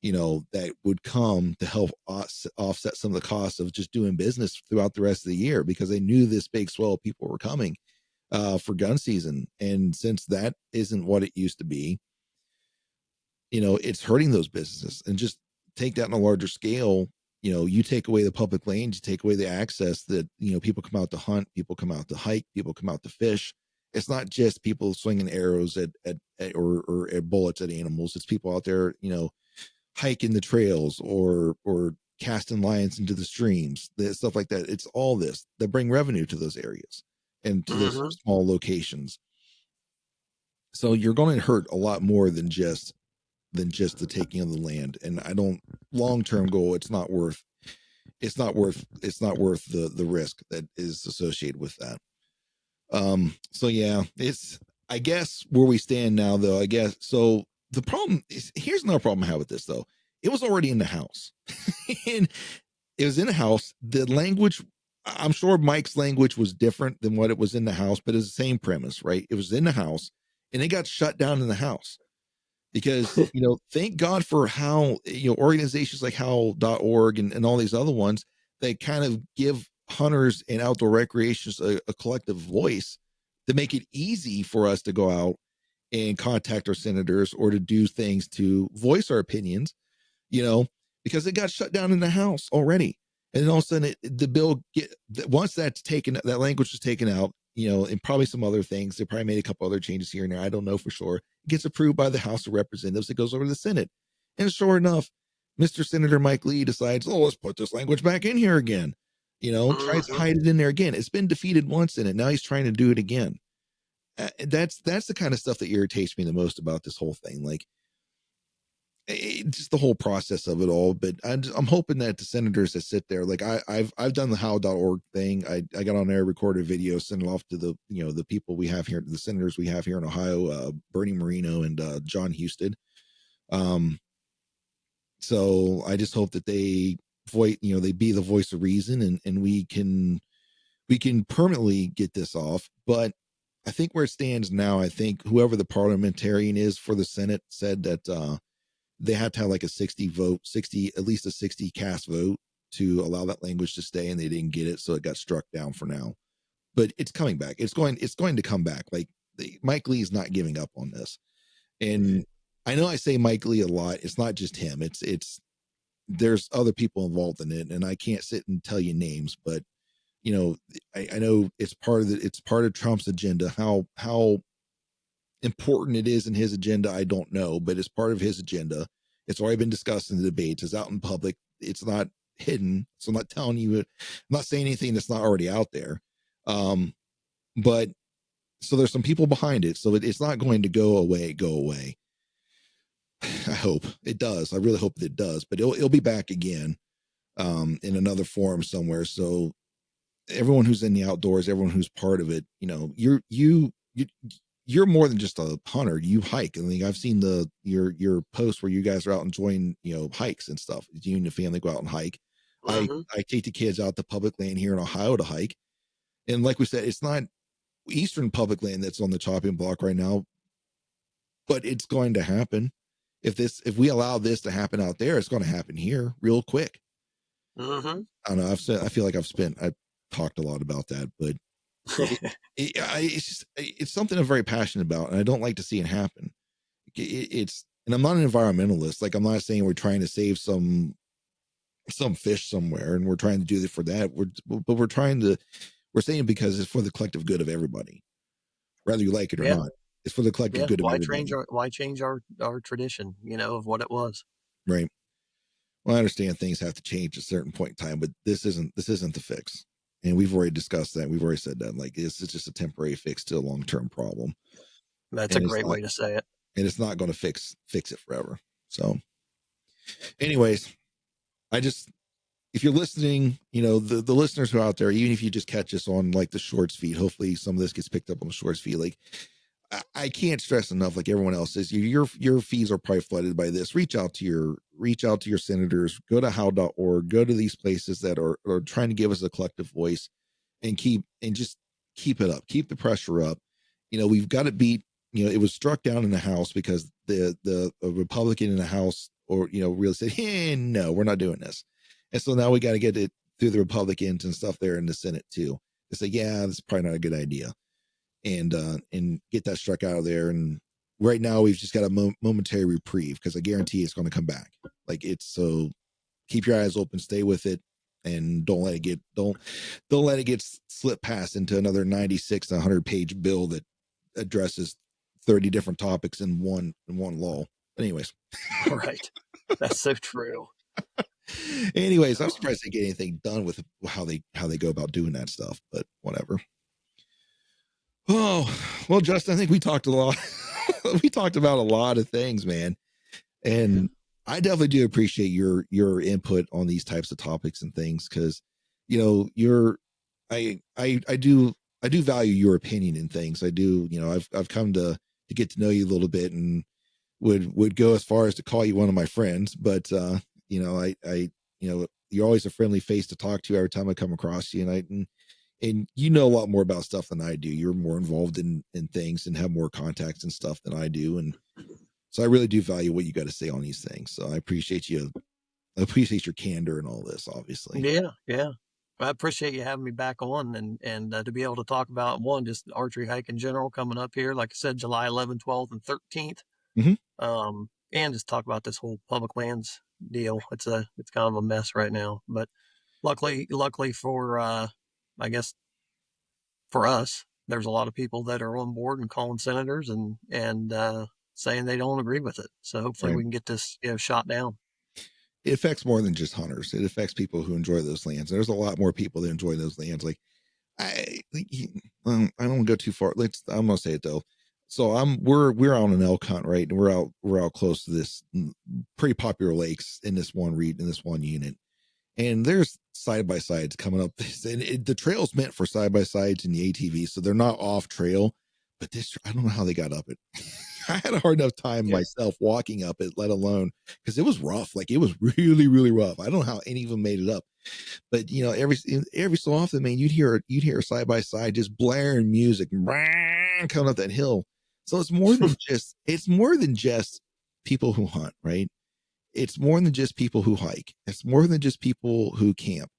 that would come to help offset some of the costs of just doing business throughout the rest of the year, because they knew this big swell of people were coming for gun season. And since that isn't what it used to be, it's hurting those businesses. And just take that on a larger scale, you take away the public lanes, you take away the access that, people come out to hunt, people come out to hike, people come out to fish. It's not just people swinging arrows or at bullets at animals. It's people out there, hiking the trails or casting lines into the streams, stuff like that. It's all this that bring revenue to those areas and to those Mm-hmm. small locations. So you're going to hurt a lot more than just the taking of the land. And I don't, long-term goal, it's not worth the risk that is associated with that. So yeah, it's, I guess, where we stand now, though. I guess so. The problem is, here's another problem I have with this, though. It was already in the house. And it was in the house. The language, I'm sure Mike's language was different than what it was in the house, but it's the same premise, right? It was in the house, and it got shut down in the house because, thank God for how, organizations like howl.org and all these other ones, they kind of give hunters and outdoor recreationists a collective voice to make it easy for us to go out and contact our senators or to do things to voice our opinions, you know, because it got shut down in the House already. And then all of a sudden the bill once that's taken, that language was taken out, and probably some other things. They probably made a couple other changes here and there. I don't know for sure. It gets approved by the House of Representatives. It goes over to the Senate. And sure enough, Mr. Senator Mike Lee decides, let's put this language back in here again. Tries to Mm-hmm. hide it in there again. It's been defeated once in it. Now he's trying to do it again. That's the kind of stuff that irritates me the most about this whole thing. Like, just the whole process of it all. But I'm hoping that the senators that sit there, like I've done the how.org thing. I got on there, recorded a video, sent it off to the people we have here, the senators we have here in Ohio, Bernie Moreno and John Husted. So I just hope that they they be the voice of reason, and we can permanently get this off. But I think where it stands now, I think whoever the parliamentarian is for the Senate said that they had to have like a 60 vote, 60, at least a 60 cast vote to allow that language to stay, and they didn't get it. So it got struck down for now, but it's coming back. It's going to come back. Like Mike Lee is not giving up on this. And I know I say Mike Lee a lot. It's not just him. It's there's other people involved in it, and I can't sit and tell you names, but I know it's part of Trump's agenda. How important it is in his agenda, I don't know, but it's part of his agenda. It's already been discussed in the debates. It's out in public. It's not hidden. So I'm not telling you, I'm not saying anything that's not already out there. But so there's some people behind it. So it's not going to go away. I hope it does. I really hope that it does, but it'll be back again in another forum somewhere. So everyone who's in the outdoors, everyone who's part of it, you're more than just a hunter. You hike. I mean, I've seen your posts where you guys are out enjoying, hikes and stuff. You and the family go out and hike. Mm-hmm. I take the kids out to public land here in Ohio to hike. And like we said, it's not Eastern public land that's on the chopping block right now, but it's going to happen. If we allow this to happen out there, it's going to happen here real quick. Mm-hmm. I don't know. I feel like I've talked a lot about that, but it's something I'm very passionate about, and I don't like to see it happen. And I'm not an environmentalist. Like, I'm not saying we're trying to save some fish somewhere and we're trying to do it for that. We're saying because it's for the collective good of everybody, whether you like it or not. It's for the collective good of everybody. Why change our tradition, of what it was? Right. Well, I understand things have to change at a certain point in time, but this isn't the fix. And we've already discussed that. We've already said that. Like, it's just a temporary fix to a long-term problem. That's a great way to say it. And it's not going to fix it forever. So anyways, if you're listening, the listeners who are out there, even if you just catch us on like the shorts feed, hopefully some of this gets picked up on the shorts feed. Like, I can't stress enough, like everyone else says, your feeds are probably flooded by this. Reach out to your senators, go to how.org, go to these places that are trying to give us a collective voice, and just keep it up, keep the pressure up. We've got to beat, it was struck down in the House because the Republican in the House really said, hey, no, we're not doing this. And so now we got to get it through the Republicans and stuff there in the Senate too. To say, yeah, this is probably not a good idea. And get that struck out of there. And right now we've just got a momentary reprieve, because I guarantee it's going to come back. Like, so keep your eyes open, stay with it, and don't let it get slipped past into another 96 to 100 page bill that addresses 30 different topics in one law. Anyways. Right. That's so true. Anyways, I'm surprised they get anything done with how they go about doing that stuff, but whatever. Oh, well, Justin, I think we talked a lot. We talked about a lot of things, man. And I definitely do appreciate your input on these types of topics and things, because, I do value your opinion in things. I do, I've come to get to know you a little bit, and would go as far as to call you one of my friends. But, you're always a friendly face to talk to every time I come across you. And you know a lot more about stuff than I do. You're more involved in things and have more contacts and stuff than I do. And so I really do value what you got to say on these things. So I appreciate you. I appreciate your candor and all this, obviously. Yeah. Yeah. I appreciate you having me back on, and to be able to talk about just the archery hike in general coming up here, like I said, July 11th, 12th, and 13th. Mm-hmm. And just talk about this whole public lands deal. It's kind of a mess right now, but luckily for, I guess for us, there's a lot of people that are on board and calling senators and saying they don't agree with it. So hopefully we can get this shot down. It affects more than just hunters. It affects people who enjoy those lands. There's a lot more people that enjoy those lands. Like, I don't want to go too far. I'm gonna say it though. So we're on an elk hunt, right? And we're out close to this pretty popular lakes in this one unit. And there's side by sides coming up this, and the trail's meant for side by sides and the ATV, so they're not off trail. But this, I don't know how they got up it. I had a hard enough time myself walking up it, let alone, because it was rough. Like, it was really, really rough. I don't know how any of them made it up. But every so often, man, you'd hear side by side just blaring music, coming up that hill. So it's more than just people who hunt, right? It's more than just people who hike. It's more than just people who camp.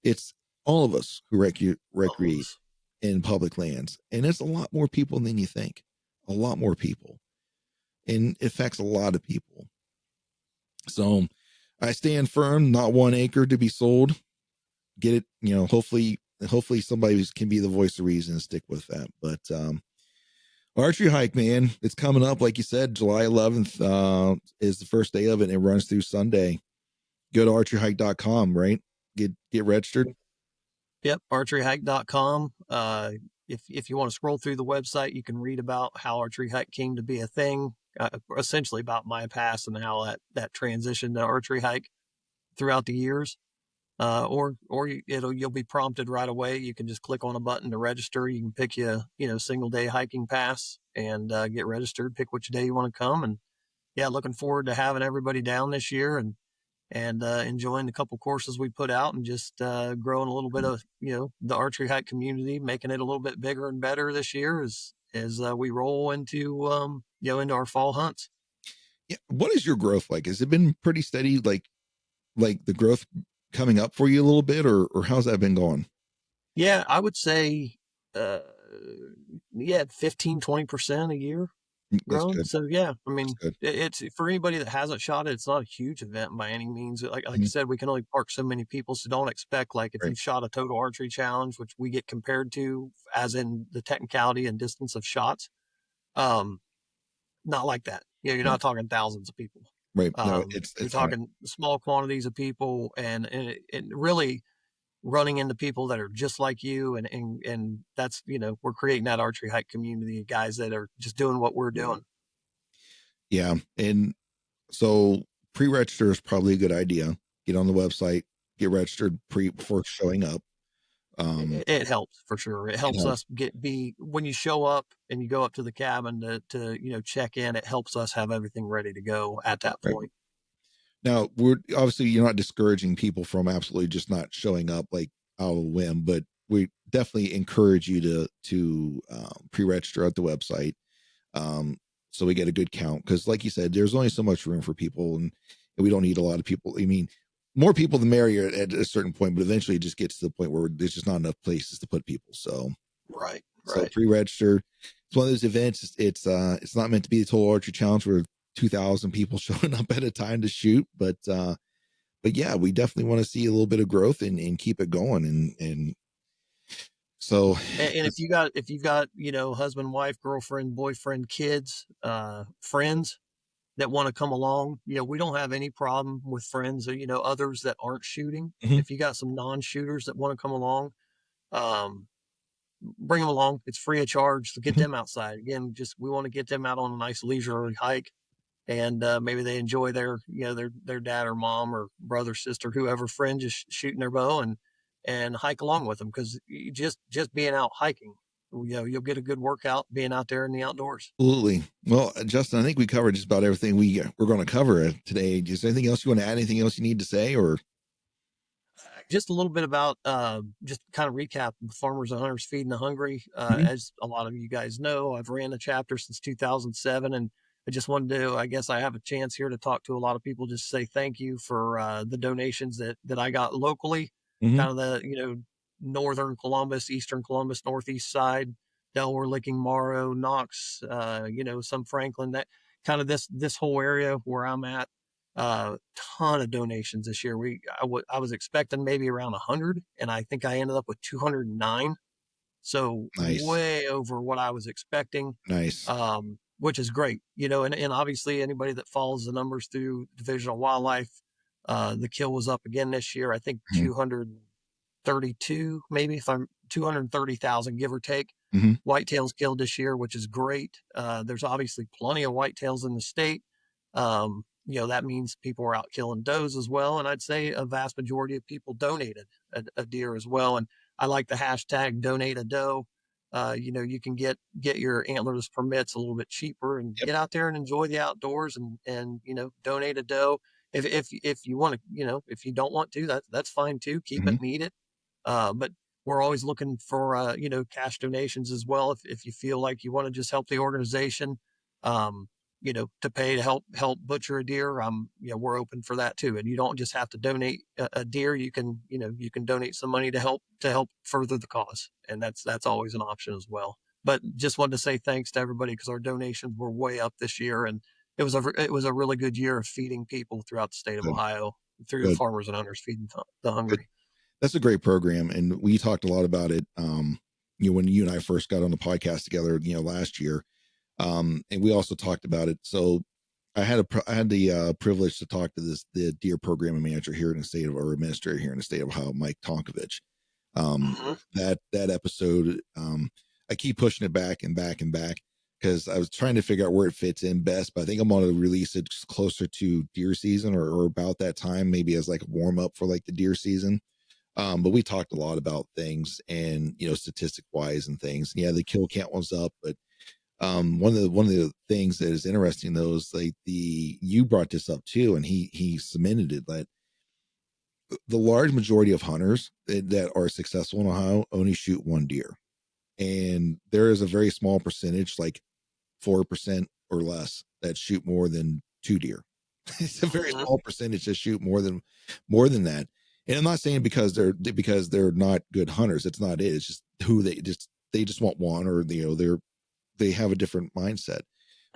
It's all of us who All of recreate us. in public lands. And it's a lot more people than you think. A lot more people. And it affects a lot of people. So I stand firm, not 1 acre to be sold. Get it, hopefully somebody can be the voice of reason and stick with that. But Archery Hike, man, it's coming up. Like you said, July 11th is the first day of it, and it runs through Sunday. Go to archeryhike.com, right? Get registered. Yep, archeryhike.com. If you want to scroll through the website, you can read about how Archery Hike came to be a thing, essentially about my past and how that transitioned to Archery Hike throughout the years. You'll be prompted right away. You can just click on a button to register. You can pick single day hiking pass and get registered. Pick which day you want to come, and yeah, looking forward to having everybody down this year and enjoying the couple courses we put out and just growing a little bit of the archery hike community, making it a little bit bigger and better this year as we roll into our fall hunts. Yeah. What is your growth like? Has it been pretty steady, like the growth coming up for you a little bit, or how's that been going? Yeah, I would say, uh, 15-20% a year That's growing. good. So yeah, I That's mean, good. it's for anybody that hasn't shot it, it's not a huge event by any means. Like I Mhm. said, we can only park so many people, so don't expect like if Right. you've shot a total archery challenge, which we get compared to as in the technicality and distance of shots. Um, Not like that. You're Right. not talking thousands of people. Right. No, You're it's not. talking small quantities of people, and really running into people that are just like you, and that's we're creating that archery hike community of guys that are just doing what we're doing. Yeah. And so pre-register is probably a good idea. Get on the website, get registered before showing up. Um, It helps for sure. It it helps helps. us be when you show up and you go up to the cabin to check in. It helps us have everything ready to go at that Right. point. Now, we're obviously you're not discouraging people from absolutely just not showing up like out of a whim, but we definitely encourage you to pre-register at the website, um, so we get a good count. Because, like you said, there's only so much room for people, and we don't need a lot of people. I mean, more people the merrier at a certain point, but eventually it just gets to the point where there's just not enough places to put people. Right, So right. pre-register. It's one of those events. It's not meant to be a total archery challenge where 2,000 people showing up at a time to shoot, but yeah, we definitely want to see a little bit of growth and keep it going. And so, And if you've got husband, wife, girlfriend, boyfriend, kids, friends that want to come along, we don't have any problem with friends or others that aren't shooting. mhm, If you got some non-shooters that want to come along, um, bring them along. It's free of charge to get mhm, them outside. Again, just we want to get them out on a nice leisurely hike, and maybe they enjoy their dad or mom or brother, sister, whoever friend just shooting their bow and hike along with them because just being out hiking, you'll get a good workout being out there in the outdoors. absolutely. Well, Justin, I think we covered just about everything we're going to cover today. Is there anything else you want to add? Anything else you need to say? Or Just a little bit about just kind of recap farmers and hunters feeding the hungry. Mhm, As a lot of you guys know, I've ran the chapter since 2007, and I just wanted to, I guess I have a chance here to talk to a lot of people, just say thank you for the donations that I got locally, mhm, kind of the northern Columbus, eastern Columbus, northeast side, Delaware, Licking, Morrow, Knox, some Franklin, that kind of this whole area where I'm at. Ton of donations this year. I was expecting maybe around 100, and I think I ended up with 209. So nice, way over what I was expecting, nice. which is great. And obviously anybody that follows the numbers through Division of Wildlife, the kill was up again this year. I think Mhm, 232, maybe if I'm 230,000, give or take. mhm, Whitetails killed this year, which is great. There's obviously plenty of whitetails in the state. That means people are out killing does as well. And I'd say a vast majority of people donated a deer as well. And I like the hashtag donate a doe. You can get your antlerless permits a little bit cheaper and yep. get out there and enjoy the outdoors and donate a doe. If you want to, if you don't want to, that's fine too. Keep it Mhm, and eat it. But we're always looking for, cash donations as well. If you feel like you want to just help the organization, um, to pay to help butcher a deer, we're open for that too. And you don't just have to donate a deer. You can donate some money to help further the cause. And that's always an option as well. But just wanted to say thanks to everybody because our donations were way up this year. And it was a really good year of feeding people throughout the state of Good, Ohio through good, Farmers and Hunters Feeding the good. Hungry. That's a great program, and we talked a lot about it. When you and I first got on the podcast together, last year, and we also talked about it. So I had the privilege to talk to the deer program manager here in the state of, or administrator here in the state of Ohio, Mike Tonkovich. Mm-hmm. That episode, I keep pushing it back and back and back because I was trying to figure out where it fits in best. But I think I'm going to release it closer to deer season, or about that time, maybe as like a warm up for like the deer season. But we talked a lot about things and, statistic wise and things. Yeah, the kill count was up, but one of the things that is interesting though is like you brought this up too, and he cemented it, that the large majority of hunters that are successful in Ohio only shoot one deer, and there is a very small percentage, like 4% or less, that shoot more than two deer. It's a very Mm-hmm. small percentage that shoot more than that. And I'm not saying because they're not good hunters. It's not it. It's just who they just want one, or they have a different mindset.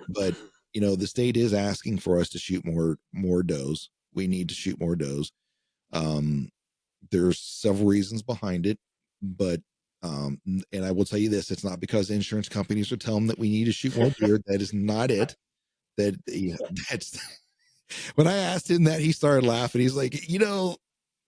But the state is asking for us to shoot more does. We need to shoot more does. Um, there's several reasons behind it, but and I will tell you this: it's not because insurance companies are telling them that we need to shoot more deer. That is not it. That's when I asked him that, he started laughing. He's like,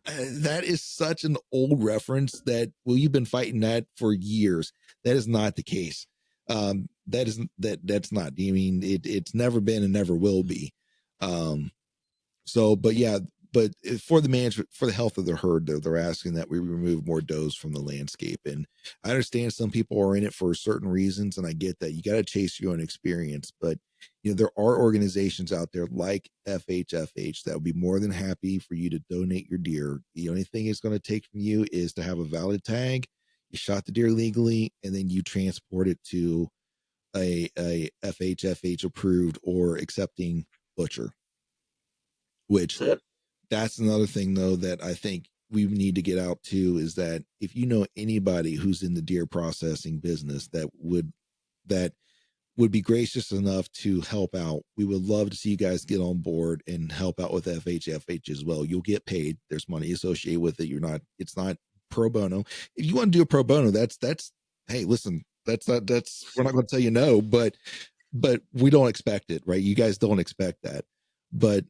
that is such an old reference that, well, you've been fighting that for years. That is not the case. That's not. I mean, it's never been and never will be. Um, but yeah, but for the management, for the health of the herd, they're asking that we remove more does from the landscape. And I understand some people are in it for certain reasons, and I get that. You got to chase your own experience, but there are organizations out there like FHFH that would be more than happy for you to donate your deer. The only thing it's going to take from you is to have a valid tag. You shot the deer legally, and then you transport it to a FHFH approved or accepting butcher, which That's it. that's another thing though that I think we need to get out to, is that if you know anybody who's in the deer processing business that would be gracious enough to help out, we would love to see you guys get on board and help out with FHFH as well. You'll get paid. There's money associated with it. It's not pro bono. If you want to do a pro bono, that's hey, listen, we're not going to tell you no, but we don't expect it, right? You guys don't expect that. But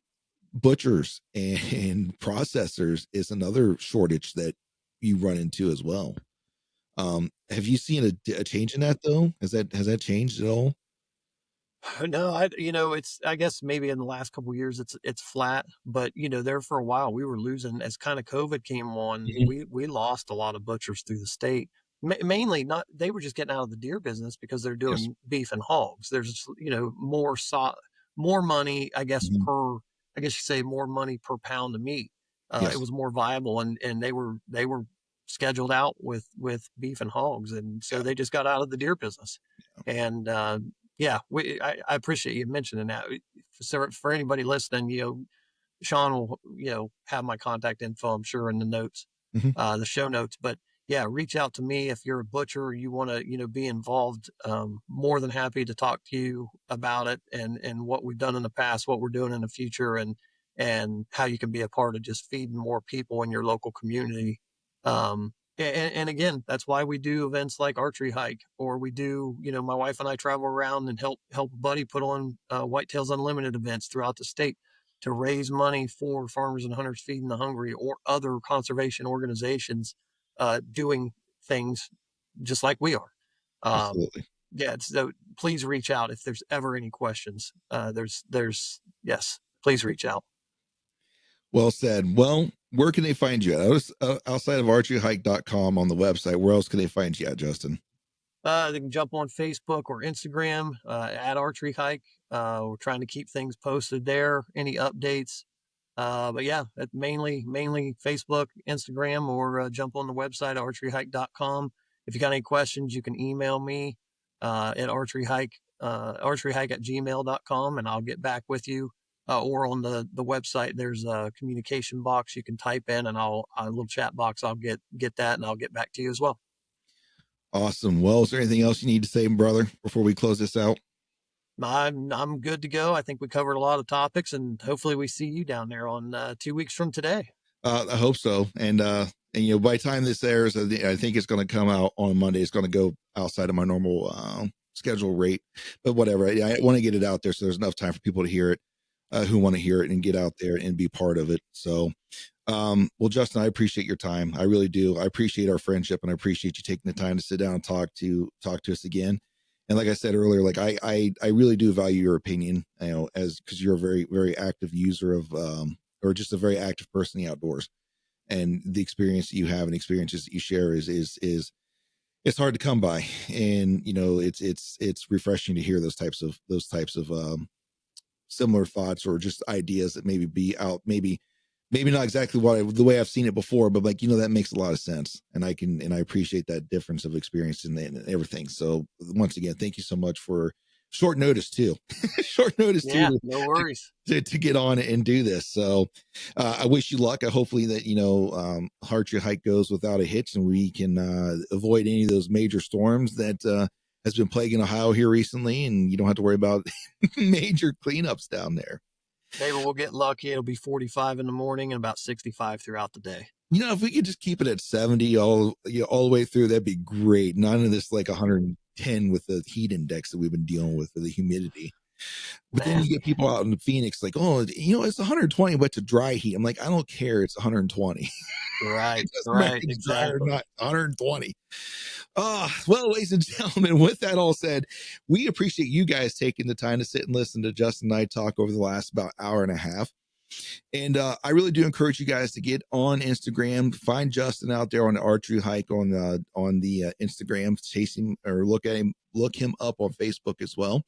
butchers and processors is another shortage that you run into as well. Have you seen a change in that though? Has that changed at all? No, it's, I guess maybe in the last couple of years it's flat, but there for a while we were losing as kind of COVID came on. Mhm. We lost a lot of butchers through the state. Mainly not, they were just getting out of the deer business because they're Yes. doing beef and hogs. There's more money, I guess, Mhm. I guess you say more money per pound of meat. It Yes. was more viable, and they were scheduled out with beef and hogs, and Yeah. so they just got out of the deer business. And yeah, I appreciate you mentioning that. For anybody listening, Sean will, have my contact info, I'm sure, in the notes, Mhm. the show notes. But yeah, reach out to me if you're a butcher or you want to, be involved. More than happy to talk to you about it and what we've done in the past, what we're doing in the future, and how you can be a part of just feeding more people in your local community. And again, that's why we do events like Archery Hike, or we do, my wife and I travel around and help a buddy put on Whitetails Unlimited events throughout the state to raise money for Farmers and Hunters Feeding the Hungry or other conservation organizations doing things just like we are. Um, Absolutely. yeah, so please reach out if there's ever any questions. Yes, please reach out. Well said. Well, where can they find you at? Outside of archeryhike.com on the website, where else can they find you at, Justin? They can jump on Facebook or Instagram at Archery Hike. We're trying to keep things posted there. Any updates? But yeah, mainly Facebook, Instagram, or jump on the website, archeryhike.com. If you got any questions, you can email me at archeryhike at gmail.com, and I'll get back with you. Or on the website, there's a communication box you can type in, and a little chat box. I'll get that, and I'll get back to you as well. Awesome. Well, is there anything else you need to say, brother, before we close this out? I'm good to go. I think we covered a lot of topics, and hopefully we see you down there on 2 weeks from today. I hope so. And by the time this airs, I think it's going to come out on Monday. It's going to go outside of my normal schedule rate, but whatever. I want to get it out there so there's enough time for people to hear it, who want to hear it and get out there and be part of it. So, well, Justin, I appreciate your time. I really do. I appreciate our friendship, and I appreciate you taking the time to sit down and talk to us again. And like I said earlier, like I really do value your opinion, because you're a very, very active user of, or just a very active person in the outdoors, and the experience that you have and experiences that you share is it's hard to come by. And it's refreshing to hear those types of similar thoughts, or just ideas that maybe not exactly the way I've seen it before, but that makes a lot of sense. And I appreciate that difference of experience and everything. So once again, thank you so much for short notice too. Yeah, no worries. To get on and do this. So I wish you luck. Hopefully that, Archery Hike goes without a hitch, and we can avoid any of those major storms that has been plaguing Ohio here recently, and you don't have to worry about major cleanups down there. Maybe we'll get lucky. It'll be 45 in the morning and about 65 throughout the day. If we could just keep it at 70 all the way through, that'd be great. None of this 110 with the heat index that we've been dealing with, the humidity. But then you get people out in Phoenix it's 120, but it's a dry heat. I'm like, I don't care. It's 120. Right, Exactly. Or not 120. Well, ladies and gentlemen, with that all said, we appreciate you guys taking the time to sit and listen to Justin and I talk over the last about hour and a half. And I really do encourage you guys to get on Instagram, find Justin out there on the Archery Hike on the Instagram, chase him or look him up on Facebook as well.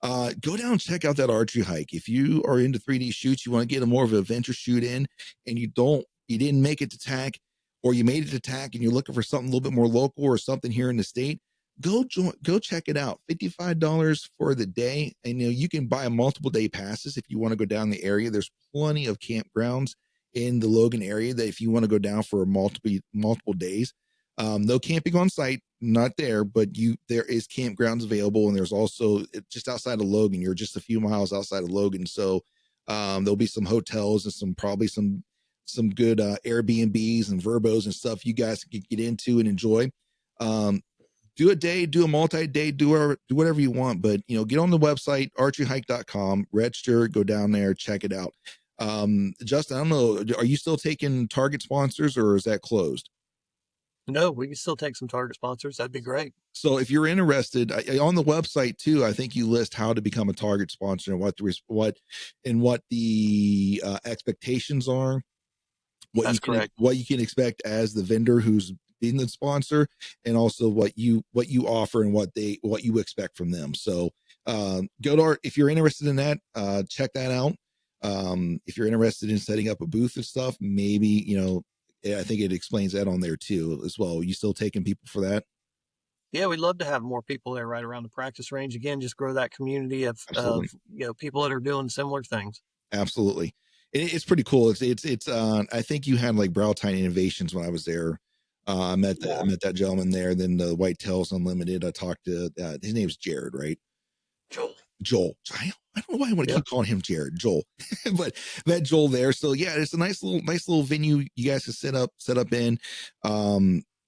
Go down and check out that Archery Hike. If you are into 3D shoots, you want to get a more of an adventure shoot in, and you didn't make it to TAC, or you made it to TAC and you're looking for something a little bit more local or something here in the state, go check it out. $55 for the day. And you can buy a multiple day passes if you want to go down the area. There's plenty of campgrounds in the Logan area that if you want to go down for multiple days. No camping on site, not there, but there is campgrounds available, and there's also just outside of Logan. You're just a few miles outside of Logan, so there'll be some hotels and probably some good Airbnbs and Verbos and stuff you guys can get into and enjoy. Do a day, do a multi-day, do whatever you want, but get on the website archeryhike.com, register, go down there, check it out. Justin, I don't know, are you still taking Target sponsors, or is that closed? No, we can still take some Target sponsors. That'd be great. So if you're interested, on the website too, I think you list how to become a Target sponsor and what the expectations are, That's correct. what you can expect as the vendor who's being the sponsor, and also what you offer and what you expect from them. So if you're interested in that, check that out. If you're interested in setting up a booth and stuff, maybe I think it explains that on there too as well. Are you still taking people for that? Yeah, we'd love to have more people there right around the practice range. Again, just grow that community of people that are doing similar things. Absolutely. It's pretty cool. It's I think you had Brow Tine Innovations when I was there. I met that gentleman there. Then the White Tails Unlimited. I talked to his name's Jared, right? Joel. I don't know why I want to keep calling him Jared, Joel, but met Joel there. So yeah, it's a nice little venue you guys can set up in.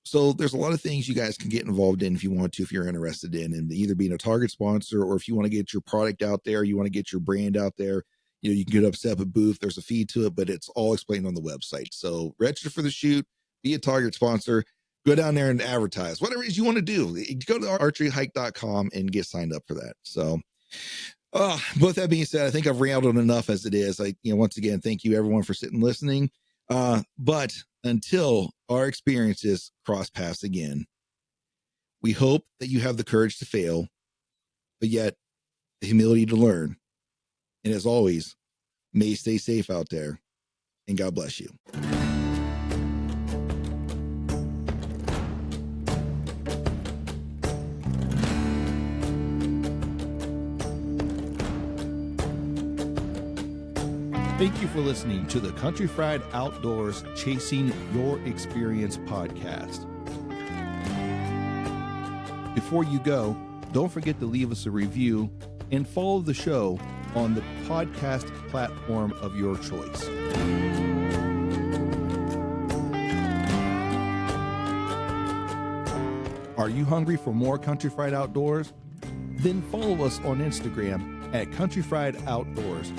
So there's a lot of things you guys can get involved in if you want to, if you're interested in, and either being a Target sponsor, or if you want to get your product out there, you want to get your brand out there, you can get up, set up a booth. There's a fee to it, but it's all explained on the website. So register for the shoot, be a Target sponsor, go down there and advertise, whatever it is you want to do. Go to archeryhike.com and get signed up for that. So with that being said, I think I've rambled enough as it is. Once again, thank you everyone for sitting and listening. But until our experiences cross paths again, we hope that you have the courage to fail, but yet the humility to learn. And as always, may you stay safe out there. and God bless you. Thank you for listening to the Country Fried Outdoors Chasing Your Experience podcast. Before you go, don't forget to leave us a review and follow the show on the podcast platform of your choice. Are you hungry for more Country Fried Outdoors? Then follow us on Instagram at Country Fried Outdoors,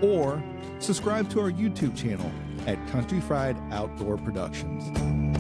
or subscribe to our YouTube channel at Country Fried Outdoor Productions.